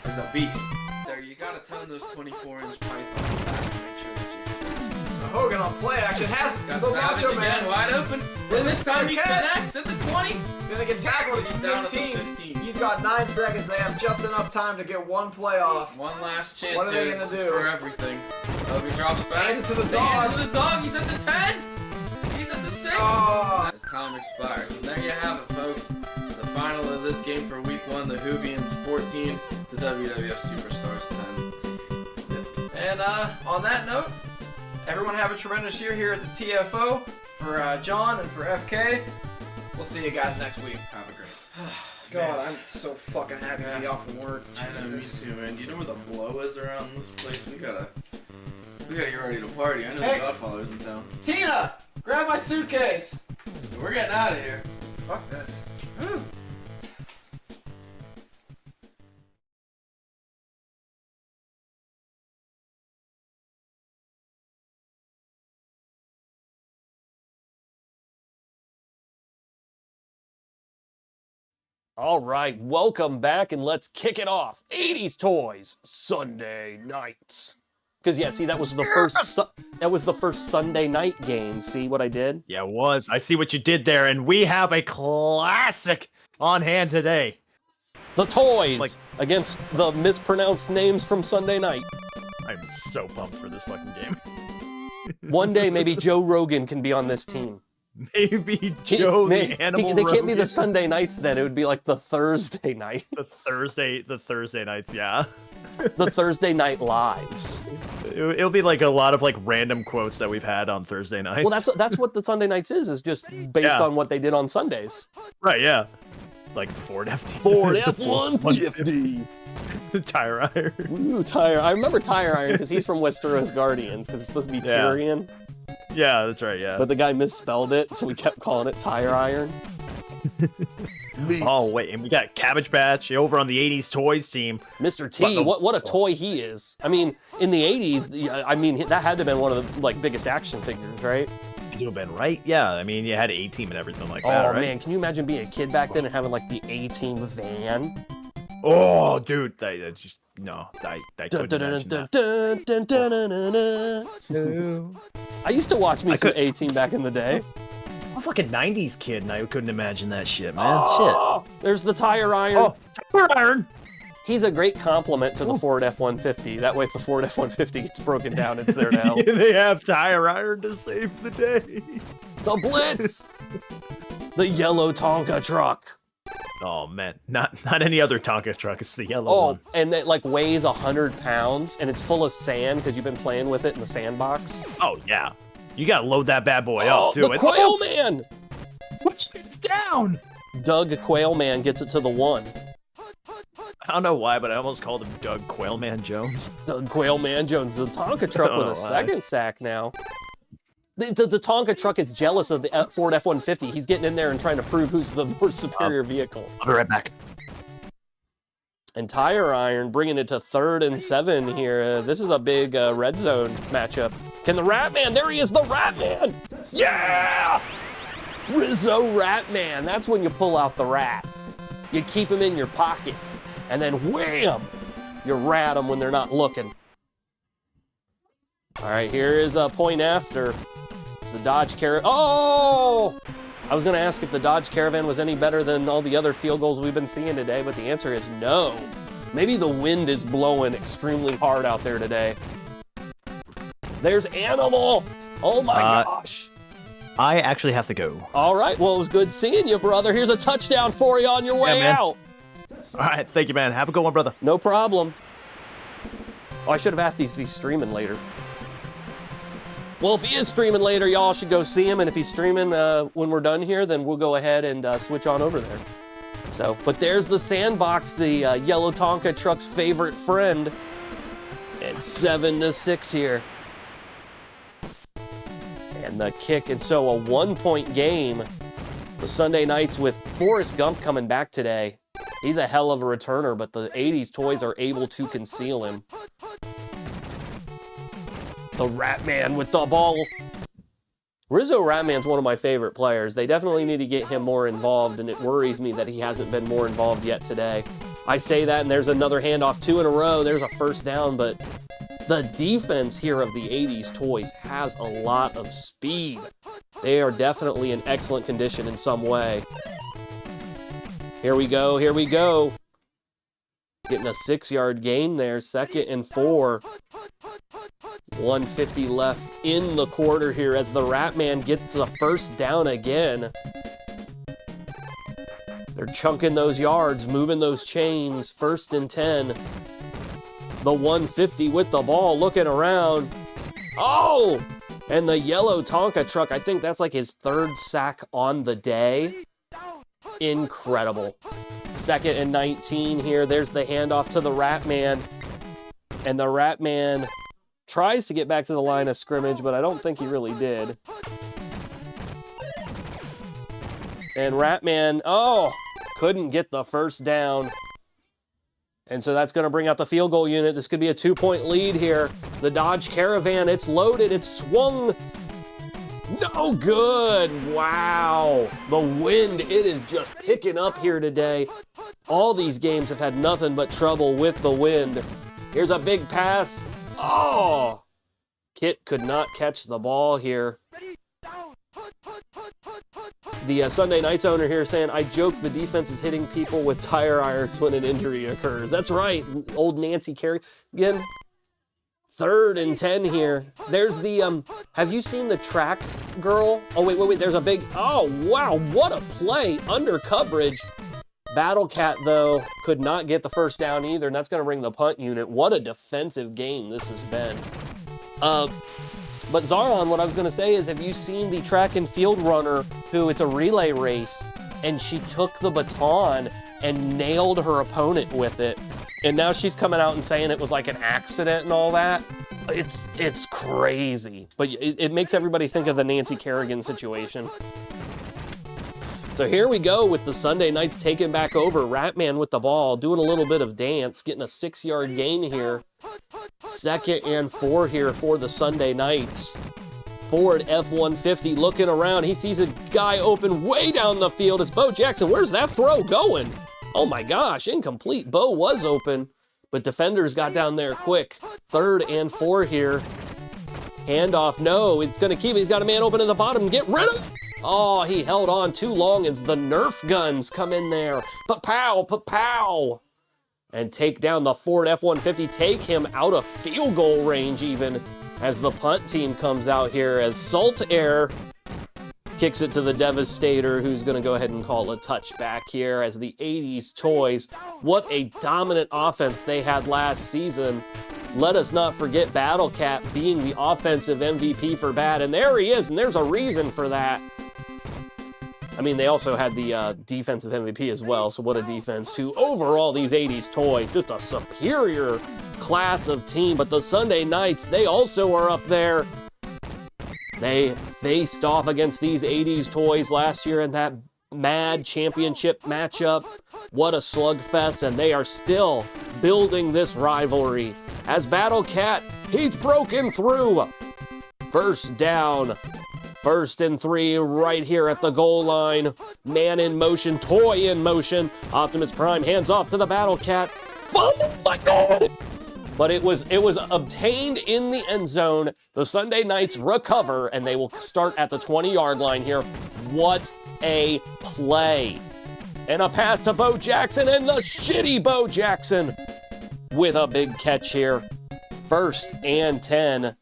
[SPEAKER 7] is a beast. There, you gotta tone those 24-inch pythons back to make sure that you
[SPEAKER 6] Hogan on play action has
[SPEAKER 7] got
[SPEAKER 6] the
[SPEAKER 7] Savage
[SPEAKER 6] Macho
[SPEAKER 7] again,
[SPEAKER 6] Man.
[SPEAKER 7] wide open. And this time he
[SPEAKER 6] catch.
[SPEAKER 7] connects at the 20.
[SPEAKER 6] He's gonna get tackled at the
[SPEAKER 7] He's down at the
[SPEAKER 6] 16.
[SPEAKER 7] 15.
[SPEAKER 6] He's got 9 seconds. They have just enough time to get one play off.
[SPEAKER 7] One last chance
[SPEAKER 6] What are they
[SPEAKER 7] here.
[SPEAKER 6] gonna
[SPEAKER 7] This is
[SPEAKER 6] do?
[SPEAKER 7] for everything. Hogan drops back.
[SPEAKER 6] Hands it to the
[SPEAKER 7] They hand
[SPEAKER 6] dog.
[SPEAKER 7] it to the dog. He's at the 10. He's at the 6.
[SPEAKER 6] Oh.
[SPEAKER 7] As time expires. And there you have it, folks. The final of this game for week 1, the Hoovians 14, the WWF Superstars 10.
[SPEAKER 6] And on that note, everyone have a tremendous year here at the TFO. For John and for FK, we'll see you guys next week.
[SPEAKER 7] Have a great.
[SPEAKER 6] God, I'm so fucking happy to be off from work.
[SPEAKER 7] I know, me
[SPEAKER 6] Jesus.
[SPEAKER 7] too, man. Do you know where the blow is around this place? We gotta get ready to party. I know
[SPEAKER 6] Hey.
[SPEAKER 7] the Godfather's in town.
[SPEAKER 6] Tina, grab my suitcase.
[SPEAKER 7] We're getting out of here.
[SPEAKER 6] Fuck this.
[SPEAKER 7] Woo.
[SPEAKER 1] All right, welcome back, and let's kick it off. 80s Toys Sunday nights. Because yeah, see, that was the first Sunday night game. See what I did?
[SPEAKER 2] Yeah, it was. I see what you did there, and we have a classic on hand today.
[SPEAKER 1] The Toys
[SPEAKER 2] Like-
[SPEAKER 1] against the mispronounced names from Sunday night.
[SPEAKER 2] I'm so pumped for this fucking game.
[SPEAKER 1] One day, maybe Joe Rogan can be on this team.
[SPEAKER 2] Maybe Joe the Animal
[SPEAKER 1] They can't be the
[SPEAKER 2] Rogan.
[SPEAKER 1] Sunday nights then. It would be like the Thursday night.
[SPEAKER 2] The Thursday nights, yeah.
[SPEAKER 1] The Thursday night lives.
[SPEAKER 2] It'll be like a lot of like random quotes that we've had on Thursday nights.
[SPEAKER 1] Well, that's what the Sunday nights is just based
[SPEAKER 2] Yeah.
[SPEAKER 1] on what they did on Sundays.
[SPEAKER 2] right, yeah. Like Ford FT.
[SPEAKER 1] Ford F-150.
[SPEAKER 2] Tire iron.
[SPEAKER 1] Ooh, Tire. I remember Tire Iron because he's from Westeros Guardians because it's supposed to be
[SPEAKER 2] Yeah.
[SPEAKER 1] Tyrion.
[SPEAKER 2] Yeah, that's right, yeah.
[SPEAKER 1] But the guy misspelled it, so we kept calling it Tire Iron.
[SPEAKER 2] Oh, wait, and we got Cabbage Patch over on the 80s Toys team.
[SPEAKER 1] Mr. T, what a toy he is. I mean, in the 80s, I mean, that had to have been one of the like biggest action figures, right?
[SPEAKER 2] Could have been, right? Yeah, I mean, you had A-Team and everything like that,
[SPEAKER 1] Oh,
[SPEAKER 2] right?
[SPEAKER 1] man, can you imagine being a kid back then and having like the A-Team van?
[SPEAKER 2] Oh, dude, that just, no, I couldn't imagine that.
[SPEAKER 1] I used to watch me
[SPEAKER 2] I
[SPEAKER 1] some
[SPEAKER 2] could-
[SPEAKER 1] A-Team back in the day.
[SPEAKER 2] I'm a fucking 90s kid, and I couldn't imagine that shit, man.
[SPEAKER 1] Oh, there's the Tire Iron.
[SPEAKER 2] Shit. Oh, Tire Iron!
[SPEAKER 1] He's a great compliment to the Ford F-150. That way, if the Ford F-150 gets broken down, it's there to help.
[SPEAKER 2] They have Tire Iron to save the day.
[SPEAKER 1] The Blitz! The yellow Tonka truck.
[SPEAKER 2] Oh, man, not any other Tonka truck. It's the yellow
[SPEAKER 1] Oh,
[SPEAKER 2] one.
[SPEAKER 1] and it like weighs 100 pounds, and it's full of sand because you've been playing with it in the sandbox.
[SPEAKER 2] Oh, yeah. You gotta load that bad boy
[SPEAKER 1] Oh,
[SPEAKER 2] up, too.
[SPEAKER 1] the
[SPEAKER 2] And-
[SPEAKER 1] Quail
[SPEAKER 2] oh,
[SPEAKER 1] Man!
[SPEAKER 2] push it down!
[SPEAKER 1] Doug Quail Man gets it to the 1.
[SPEAKER 2] I don't know why, but I almost called him Doug Quailman Jones.
[SPEAKER 1] Doug Quail Man Jones, the Tonka truck with
[SPEAKER 2] Oh,
[SPEAKER 1] a second sack now. The Tonka truck is jealous of the Ford F-150. He's getting in there and trying to prove who's the more superior vehicle.
[SPEAKER 2] I'll be right back.
[SPEAKER 1] And Tire Iron bringing it to 3rd and 7 here. This is a big red zone matchup. Can the Rat Man? There he is, the Rat Man! Yeah! Rizzo Ratman. That's when you pull out the rat. You keep him in your pocket, and then wham! You rat them when they're not looking. All right, here is a point after. It's the Dodge Caravan. Oh! I was going to ask if the Dodge Caravan was any better than all the other field goals we've been seeing today, but the answer is no. Maybe the wind is blowing extremely hard out there today. There's Animal. Oh my gosh.
[SPEAKER 2] I actually have to go.
[SPEAKER 1] All right, well, it was good seeing you, brother. Here's a touchdown for you on your way out.
[SPEAKER 2] All right, thank you, man. Have a good one, brother.
[SPEAKER 1] No problem. Oh, I should have asked if he's streaming later. Well, if he is streaming later, y'all should go see him. And if he's streaming when we're done here, then we'll go ahead and switch on over there. So, but there's the sandbox, the yellow Tonka truck's favorite friend. And 7-6 here. And the kick, and so a 1-point game. The Sunday Knights with Forrest Gump coming back today. He's a hell of a returner, but the 80s toys are able to conceal him. The Ratman with the ball. Rizzo Ratman's one of my favorite players. They definitely need to get him more involved, and it worries me that he hasn't been more involved yet today. I say that, and there's another handoff, 2 in a row. There's a first down, but the defense here of the 80s toys has a lot of speed. They are definitely in excellent condition in some way. Here we go, here we go. Getting a 6-yard gain there, 2nd and 4. 1:50 left in the quarter here as the Ratman gets the first down again. They're chunking those yards, moving those chains. 1st and 10. The 150 with the ball, looking around. Oh! And the yellow Tonka truck, I think that's like his 3rd sack on the day. Incredible. 2nd and 19 here. There's the handoff to the Ratman. And the Ratman tries to get back to the line of scrimmage, but I don't think he really did. And Ratman, oh, couldn't get the first down. And so that's going to bring out the field goal unit. This could be a 2-point lead here. The Dodge Caravan, it's loaded, it's swung. No good. Wow. The wind, it is just picking up here today. All these games have had nothing but trouble with the wind. Here's a big pass. Oh! Kit could not catch the ball here. The Sunday Knights owner here saying, I joke the defense is hitting people with tire irons when an injury occurs. That's right. Old Nancy Kerrigan. 3rd and 10 here. There's the, have you seen the track girl? Oh, wait. There's a big, oh, wow. What a play under coverage. Battle Cat, though, could not get the first down either, and that's going to bring the punt unit. What a defensive game this has been. But Zaron, what I was going to say is, have you seen the track and field runner who, it's a relay race, and she took the baton and nailed her opponent with it, and now she's coming out and saying it was like an accident and all that? It's crazy. But it makes everybody think of the Nancy Kerrigan situation. So here we go with the Sunday Knights taking back over. Ratman with the ball, doing a little bit of dance, getting a 6-yard gain here. 2nd and 4 here for the Sunday Knights. Ford F-150 looking around. He sees a guy open way down the field. It's Bo Jackson. Where's that throw going? Oh my gosh, incomplete. Bo was open, but defenders got down there quick. 3rd and 4 here. Handoff, no, it's going to keep it. He's got a man open in the bottom. Get rid of it. Oh, he held on too long as the Nerf guns come in there. Pa-pow, pa-pow. And take down the Ford F-150. Take him out of field goal range even as the punt team comes out here as Salt Air kicks it to the Devastator, who's going to go ahead and call a touchback here as the 80s toys. What a dominant offense they had last season. Let us not forget Battle Cat being the offensive MVP for bad. And there he is, and there's a reason for that. I mean, they also had the defensive MVP as well, so what a defense too. Overall, these 80s toys, just a superior class of team. But the Sunday Knights, they also are up there. They faced off against these 80s toys last year in that Mad Championship matchup. What a slugfest, and they are still building this rivalry. As Battle Cat, he's broken through. First down First and 3 right here at the goal line. Man in motion, toy in motion. Optimus Prime hands off to the Battle Cat. Oh my God! But it was obtained in the end zone. The Sunday Knights recover, and they will start at the 20-yard line here. What a play. And a pass to Bo Jackson, and the shitty Bo Jackson with a big catch here. First and 10.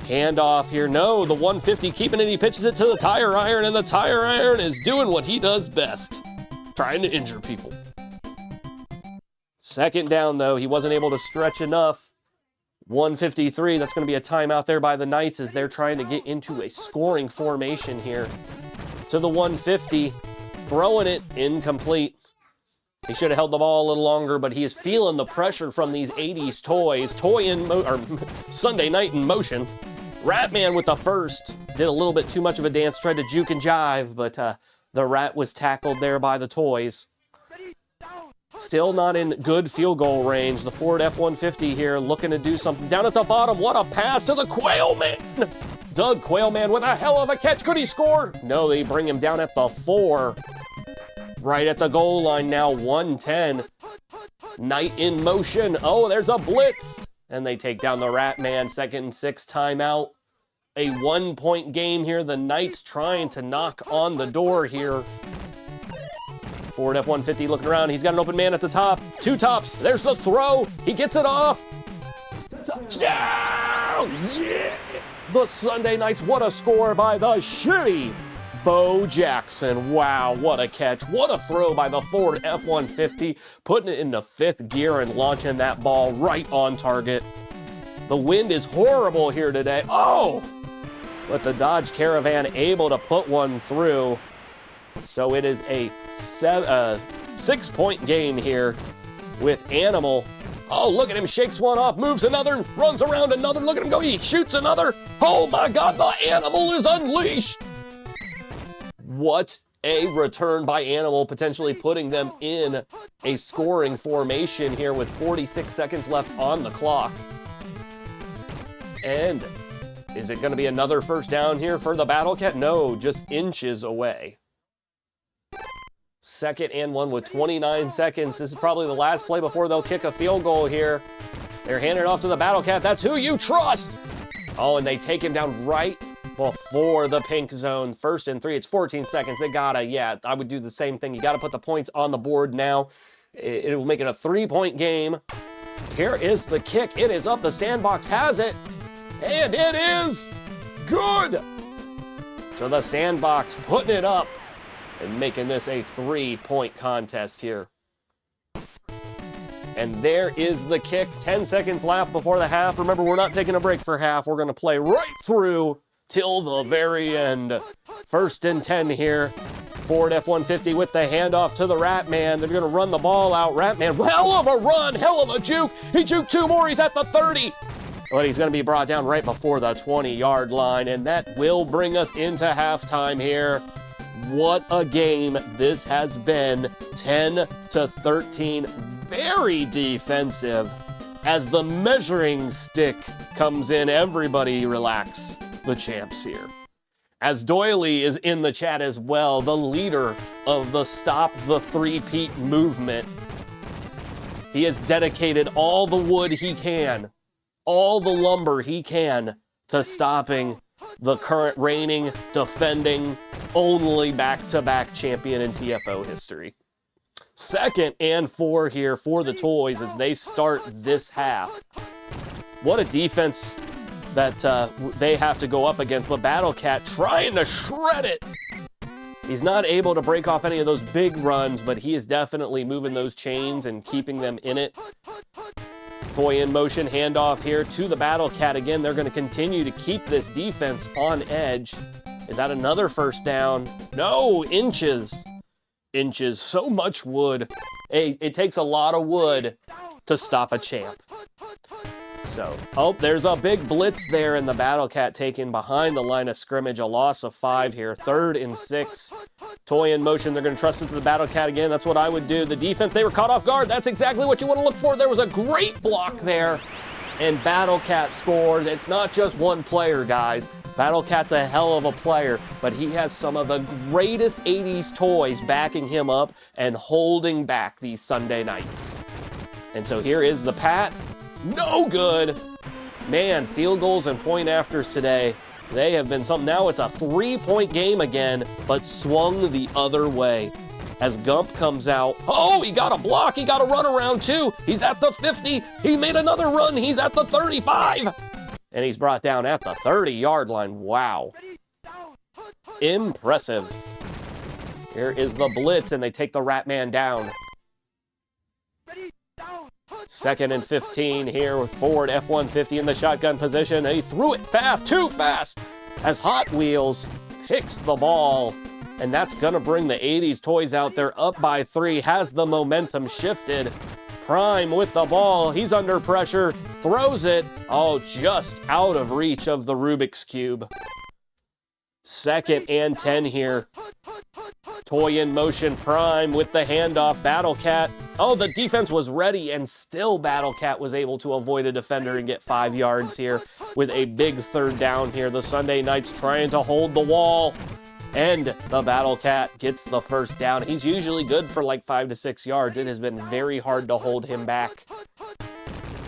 [SPEAKER 1] Handoff here. No, the 150 keeping it. He pitches it to the tire iron, and the tire iron is doing what he does best, trying to injure people. Second down, though. He wasn't able to stretch enough. 153. That's going to be a timeout there by the Knights as they're trying to get into a scoring formation here. To the 150. Throwing it incomplete. He should have held the ball a little longer, but he is feeling the pressure from these 80s toys. Sunday Night in motion. Ratman with the first. Did a little bit too much of a dance. Tried to juke and jive, but the Rat was tackled there by the toys. Still not in good field goal range. The Ford F-150 here looking to do something. Down at the bottom, what a pass to the Quailman! Doug Quailman with a hell of a catch. Could he score? No, they bring him down at the 4. Right at the goal line now, 110. Knight in motion. Oh, there's a blitz. And they take down the Ratman. 2nd and 6 timeout. A 1-point game here. The Knights trying to knock on the door here. Ford F-150 looking around. He's got an open man at the top. 2 tops. There's the throw. He gets it off. Touchdown! Yeah! The Sunday Knights. What a score by the shitty Bo Jackson. Wow, what a catch. What a throw by the Ford F-150. Putting it into 5th gear and launching that ball right on target. The wind is horrible here today. Oh! But the Dodge Caravan able to put one through. So it is a 6-point game here with Animal. Oh, look at him, shakes one off, moves another, runs around another. Look at him go, he shoots another. Oh my God, the Animal is unleashed. What a return by Animal, potentially putting them in a scoring formation here with 46 seconds left on the clock. And is it going to be another first down here for the Battle Cat? No, just inches away. 2nd and 1 with 29 seconds. This is probably the last play before they'll kick a field goal here. They're handing it off to the Battle Cat. That's who you trust. Oh, and they take him down right before the pink zone. 1st and 3. It's 14 seconds. They gotta, yeah, I would do the same thing. You gotta put the points on the board now. It will make it a 3-point game. Here is the kick. It is up. The Sandbox has it. And it is good. So the Sandbox putting it up and making this a 3-point contest here. And there is the kick. 10 seconds left before the half. Remember, we're not taking a break for half. We're going to play right through till the very end. 1st and 10 here. Ford F-150 with the handoff to the Ratman. They're going to run the ball out. Ratman, hell of a run, hell of a juke. He juked 2 more. He's at the 30. But he's going to be brought down right before the 20-yard line. And that will bring us into halftime here. What a game this has been. 10-13. Very defensive. As the measuring stick comes in, everybody relax. The champs here. As Doily is in the chat as well, the leader of the Stop the Three-Peat movement. He has dedicated all the wood he can, all the lumber he can, to stopping the current reigning, defending, only back-to-back champion in TFO history. 2nd and 4 here for the Toys as they start this half. What a defense that they have to go up against, but Battle Cat trying to shred it. He's not able to break off any of those big runs, but he is definitely moving those chains and keeping them in it. Toy in motion, handoff here to the Battle Cat again. They're going to continue to keep this defense on edge. Is that another first down? No, inches. Inches, so much wood. It takes a lot of wood to stop a champ. So, oh, there's a big blitz there, and the Battle Cat taken behind the line of scrimmage. A loss of 5 here. 3rd and 6. Toy in motion. They're going to trust it to the Battle Cat again. That's what I would do. The defense, they were caught off guard. That's exactly what you want to look for. There was a great block there. and Battle Cat scores. It's not just one player, guys. Battle Cat's a hell of a player, but he has some of the greatest 80s toys backing him up and holding back these Sunday nights. And so here is the Pat. No good. Man, field goals and point afters today, they have been something. Now it's a 3-point game again, but swung the other way. As Gump comes out, oh, he got a block, he got a run around too. He's at the 50, he made another run, he's at the 35. And he's brought down at the 30-yard line. Wow. Impressive. Here is the blitz, and they take the Rat Man down. 2nd and 15 here with Ford F-150 in the shotgun position. And he threw it fast, too fast, as Hot Wheels picks the ball. And that's going to bring the 80s toys out there up by 3. Has the momentum shifted. Prime with the ball. He's under pressure. Throws it. Oh, just out of reach of the Rubik's Cube. 2nd and 10 here. Toy in motion. Prime with the handoff. Battle Cat. Oh, the defense was ready, and still Battle Cat was able to avoid a defender and get 5 yards here with a big 3rd down here. The Sunday Knights trying to hold the wall. And the Battle Cat gets the 1st down. He's usually good for like 5 to 6 yards. It has been very hard to hold him back.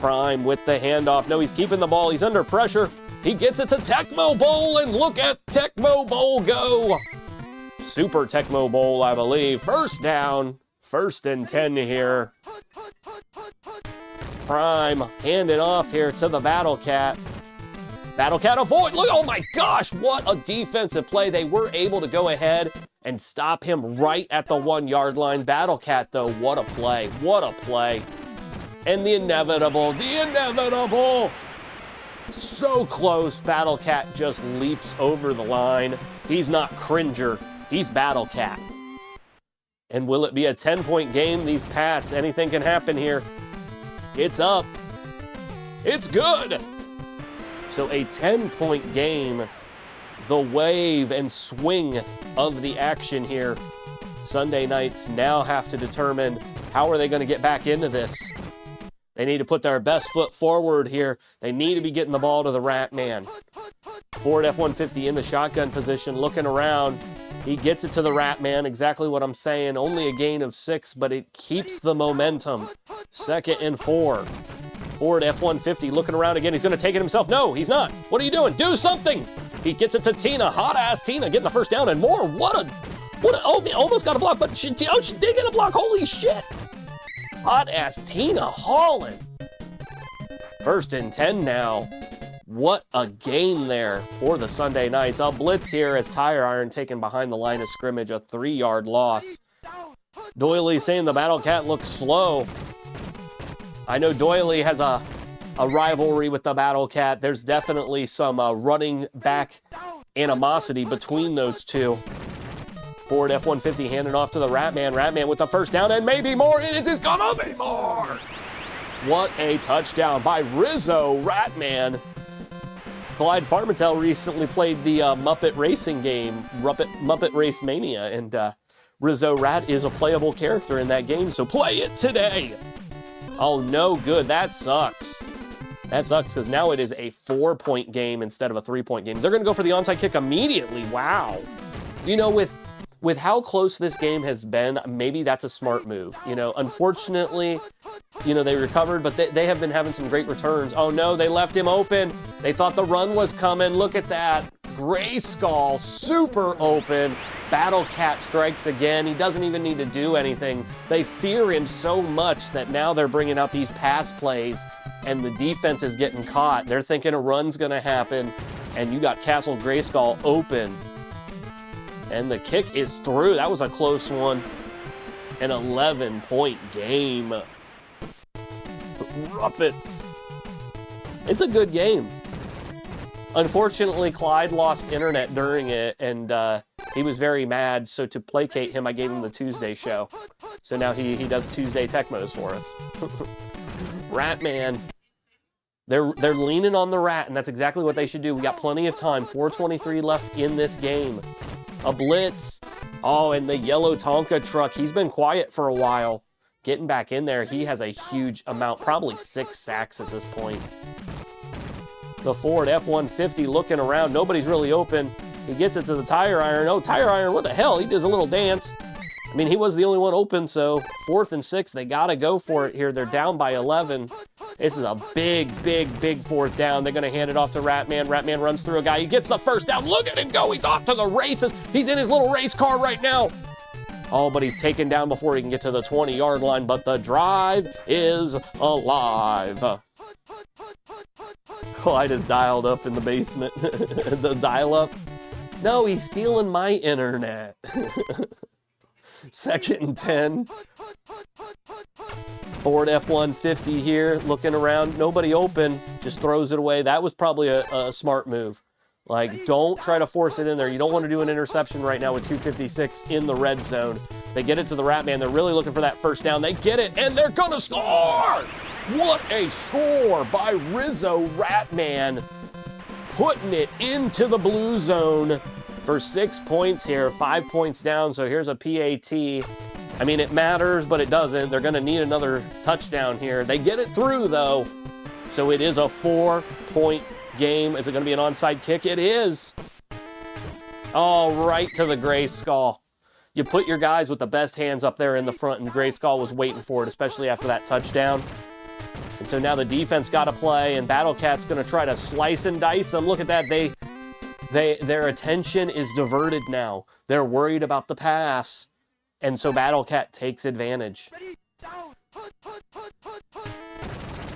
[SPEAKER 1] Prime with the handoff. No, he's keeping the ball. He's under pressure. He gets it to Tecmo Bowl, and look at Tecmo Bowl go. Super Tecmo Bowl, I believe. 1st down. 1st and 10 here. Prime handed off here to the Battle Cat. Battle Cat avoid. Look, oh my gosh, what a defensive play. They were able to go ahead and stop him right at the 1-yard line. Battle Cat, though, what a play. What a play. And the inevitable. So close. Battle Cat just leaps over the line. He's not Cringer. He's Battle Cat. And will it be a 10-point game? These Pats, anything can happen here. It's up. It's good. So a 10-point game, the wave and swing of the action here. Sunday Knights now have to determine how are they going to get back into this. They need to put their best foot forward here. They need to be getting the ball to the Rat Man. Ford F-150 in the shotgun position, looking around. He gets it to the Rat Man, exactly what I'm saying. Only a gain of 6, but it keeps the momentum. 2nd and 4. Ford F-150 looking around again. He's going to take it himself. No, he's not. What are you doing? Do something. He gets it to Tina. Hot-ass Tina getting the 1st down and more. Oh, almost got a block, but she did get a block. Holy shit. Hot-ass Tina hauling. 1st and 10 now. What a game there for the Sunday Knights. A blitz here as Tire Iron taken behind the line of scrimmage. A 3-yard loss. Doily saying the Battle Cat looks slow. I know Doily has a rivalry with the Battle Cat. There's definitely some running back animosity between those two. Ford F-150 handed off to the Rat Man. Rat Man with the 1st down and maybe more. It is gonna be more. What a touchdown by Rizzo Rat Man. Clyde Farmentel recently played the Muppet Racing game, Muppet Race Mania, and Rizzo Rat is a playable character in that game, so play it today. Oh, no good. That sucks. That sucks because now it is a 4-point game instead of a 3-point game. They're going to go for the onside kick immediately. Wow. You know, with how close this game has been, maybe that's a smart move. You know, unfortunately, you know, they recovered, but they have been having some great returns. Oh, no, they left him open. They thought the run was coming. Look at that. Gray Skull, super open. Battle Cat strikes again. He doesn't even need to do anything. They fear him so much that now they're bringing out these pass plays, and the defense is getting caught. They're thinking a run's going to happen, and you got Castle Grayskull open. And the kick is through. That was a close one. An 11-point game. Ruppets. It's a good game. Unfortunately, Clyde lost internet during it, and he was very mad, so to placate him, I gave him the Tuesday show. So now he does Tuesday Tecmos for us. Rat Man. They're leaning on the Rat, and that's exactly what they should do. We got plenty of time. 4:23 left in this game. A blitz. Oh, and the yellow Tonka truck. He's been quiet for a while. getting back in there. He has a huge amount, probably 6 sacks at this point. The Ford F-150 looking around. Nobody's really open. He gets it to the tire iron. Oh, tire iron, what the hell? He does a little dance. I mean, he was the only one open, so 4th and 6, they got to go for it here. They're down by 11. This is a big 4th down. They're going to hand it off to Ratman. Ratman runs through a guy. He gets the first down. Look at him go. He's off to the races. He's in his little race car right now. Oh, but he's taken down before he can get to the 20-yard line, but the drive is alive. Clyde is dialed up in the basement. The dial-up. No, he's stealing my internet. 2nd and 10. Ford F-150 here, looking around. Nobody open, just throws it away. That was probably a smart move. Like, don't try to force it in there. You don't want to do an interception right now with 2:56 in the red zone. They get it to the Ratman. They're really looking for that first down. They get it, and they're going to score! What a score by Rizzo Ratman, putting it into the blue zone for 6 points here, 5 points down. So here's a PAT. I mean, it matters, but it doesn't. They're going to need another touchdown here. They get it through, though. So it is a 4-point game. Is it going to be an onside kick? It is. Oh, right to the Gray Skull. You put your guys with the best hands up there in the front, and Gray Skull was waiting for it, especially after that touchdown. And so now the defense got to play, and Battle Cat's going to try to slice and dice them. Look at that. Their attention is diverted now. They're worried about the pass. And so Battle Cat takes advantage.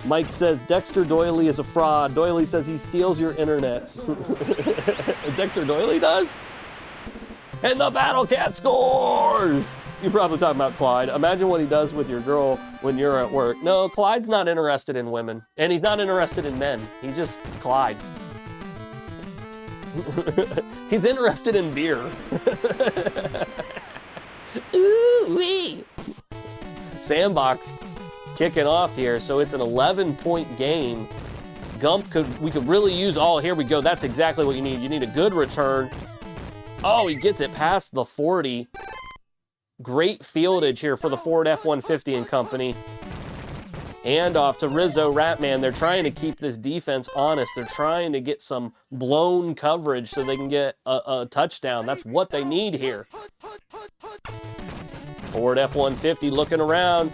[SPEAKER 1] Mike says Dexter Doyley is a fraud. Doyley says he steals your internet. Dexter Doyley does? And the Battle Cat scores! You're probably talking about Clyde. Imagine what he does with your girl when you're at work. No, Clyde's not interested in women. And he's not interested in men. He's just Clyde. He's interested in beer. Ooh-wee! Sandbox kicking off here, so it's an 11-point game. We could really use, oh, here we go. That's exactly what you need. You need a good return. Oh, he gets it past the 40. Great fieldage here for the Ford F-150 and company. And off to Rizzo Ratman. They're trying to keep this defense honest. They're trying to get some blown coverage so they can get a touchdown. That's what they need here. Ford F-150 looking around.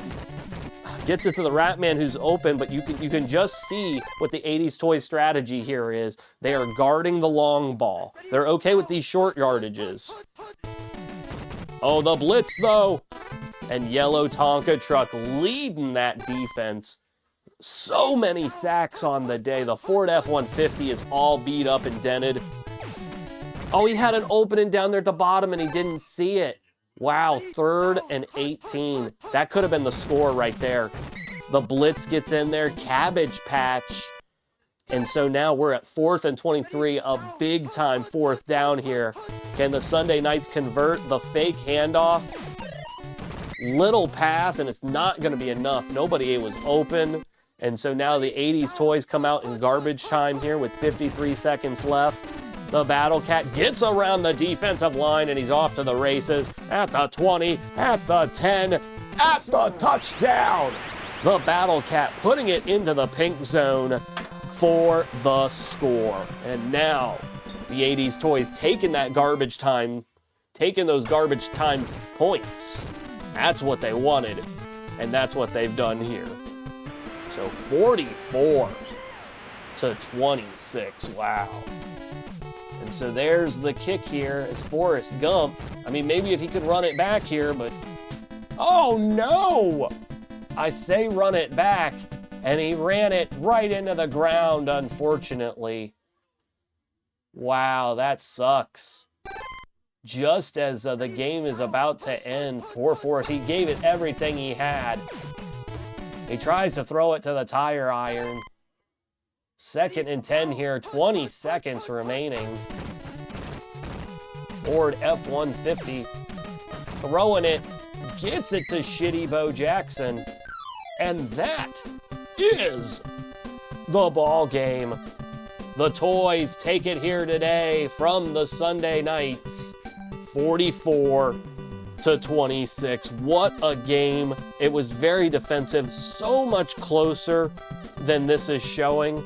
[SPEAKER 1] Gets it to the Ratman who's open, but you can just see what the 80s Toys strategy here is. They are guarding the long ball. They're okay with these short yardages. Oh, the blitz though. And Yellow Tonka Truck leading that defense. So many sacks on the day. The Ford F-150 is all beat up and dented. Oh, he had an opening down there at the bottom and he didn't see it. Wow, 3rd and 18. That could have been the score right there. The blitz gets in there, Cabbage Patch. And so now we're at 4th and 23, a big-time 4th down here. Can the Sunday Knights convert the fake handoff? Little pass, and it's not going to be enough. Nobody was open. And so now the 80s Toys come out in garbage time here with 53 seconds left. The Battle Cat gets around the defensive line, and he's off to the races at the 20, at the 10, at the touchdown. The Battle Cat putting it into the pink zone for the score. And now the 80s Toys taking that garbage time, taking those garbage time points. That's what they wanted, and that's what they've done here. So 44 to 26, wow. And so there's the kick here. It's Forrest Gump. I mean, maybe if he could run it back here, but... Oh, no! I say run it back, and he ran it right into the ground, unfortunately. Wow, that sucks. Just as the game is about to end, poor Forrest, he gave it everything he had. He tries to throw it to the tire iron. 2nd and 10 here, 20 seconds remaining. Ford F-150 throwing it, gets it to Shitty Bo Jackson. And that is the ball game. The Toys take it here today from the Sunday Knights. 44 26. What a game. It was very defensive, so much closer than this is showing.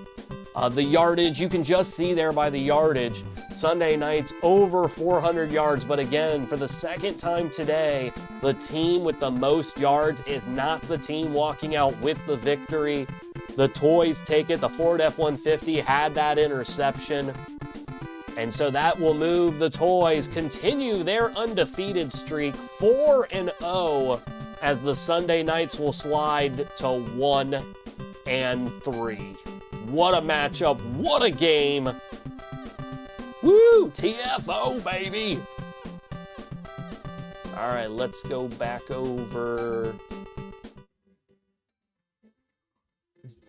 [SPEAKER 1] The yardage, you can just see there by the yardage. Sunday nights over 400 yards, but again, for the second time today, the team with the most yards is not the team walking out with the victory. The Toys take it. The Ford F-150 had that interception. And so that will move the Toys continue their undefeated streak 4-0 as the Sunday nights will slide to 1-3. What a matchup. What a game. Woo! TFO, baby. All right, let's go back over.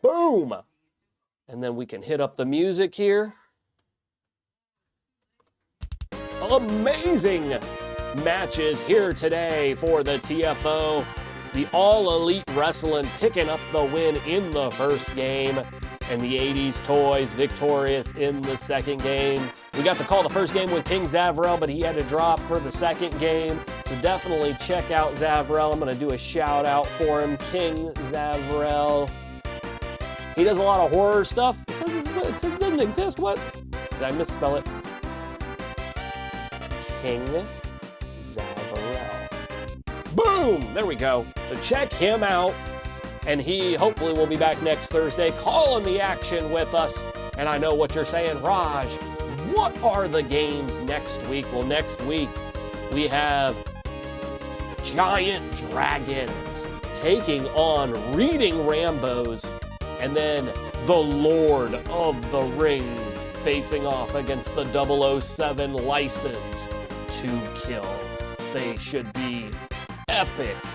[SPEAKER 1] Boom! And then we can hit up the music here. Amazing matches here today for the TFO. The All Elite Wrestling picking up the win in the first game, and the 80s Toys victorious in the second game. We got to call the first game with King Zavrel, but he had to drop for the second game. So definitely check out Zavrel. I'm going to do a shout out for him. King Zavrel. He does a lot of horror stuff. It says it doesn't exist. What? Did I misspell it? King Zavrel. Boom! There we go. So check him out. And he hopefully will be back next Thursday calling the action with us. And I know what you're saying, Raj. What are the games next week? Well, next week we have Giant Dragons taking on Reading Rambos. And then the Lord of the Rings facing off against the 007 License to Kill. They should be epics.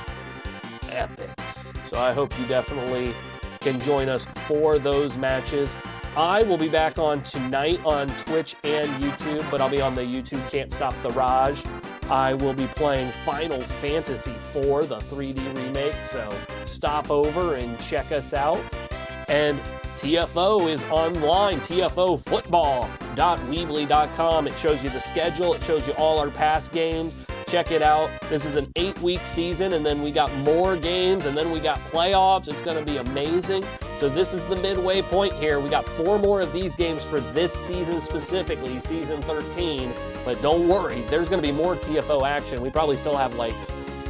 [SPEAKER 1] So I hope you definitely can join us for those matches. I will be back on tonight on Twitch and YouTube, but I'll be on the YouTube CantStopTheRaj. I will be playing Final Fantasy IV, the 3D remake, so stop over and check us out. And TFO is online, TFOFootball.weebly.com. It shows you the schedule. It shows you all our past games. Check it out. This is an 8-week season, and then we got more games, and then we got playoffs. It's going to be amazing. So this is the midway point here. We got 4 more of these games for this season specifically, season 13. But don't worry, there's going to be more TFO action. We probably still have like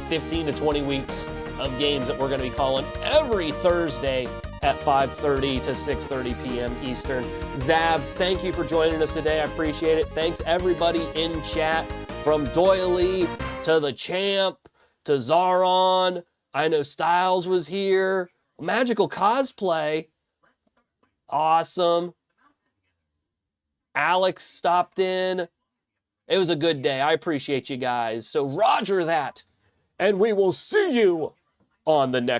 [SPEAKER 1] 15 to 20 weeks of games that we're going to be calling every Thursday at 5:30 to 6:30 p.m. Eastern. Zav, thank you for joining us today. I appreciate it. Thanks everybody in chat, from Doily to the Champ to Zaron. I know Styles was here. Magical Cosplay. Awesome. Alex stopped in. It was a good day. I appreciate you guys. So roger that. And we will see you on the next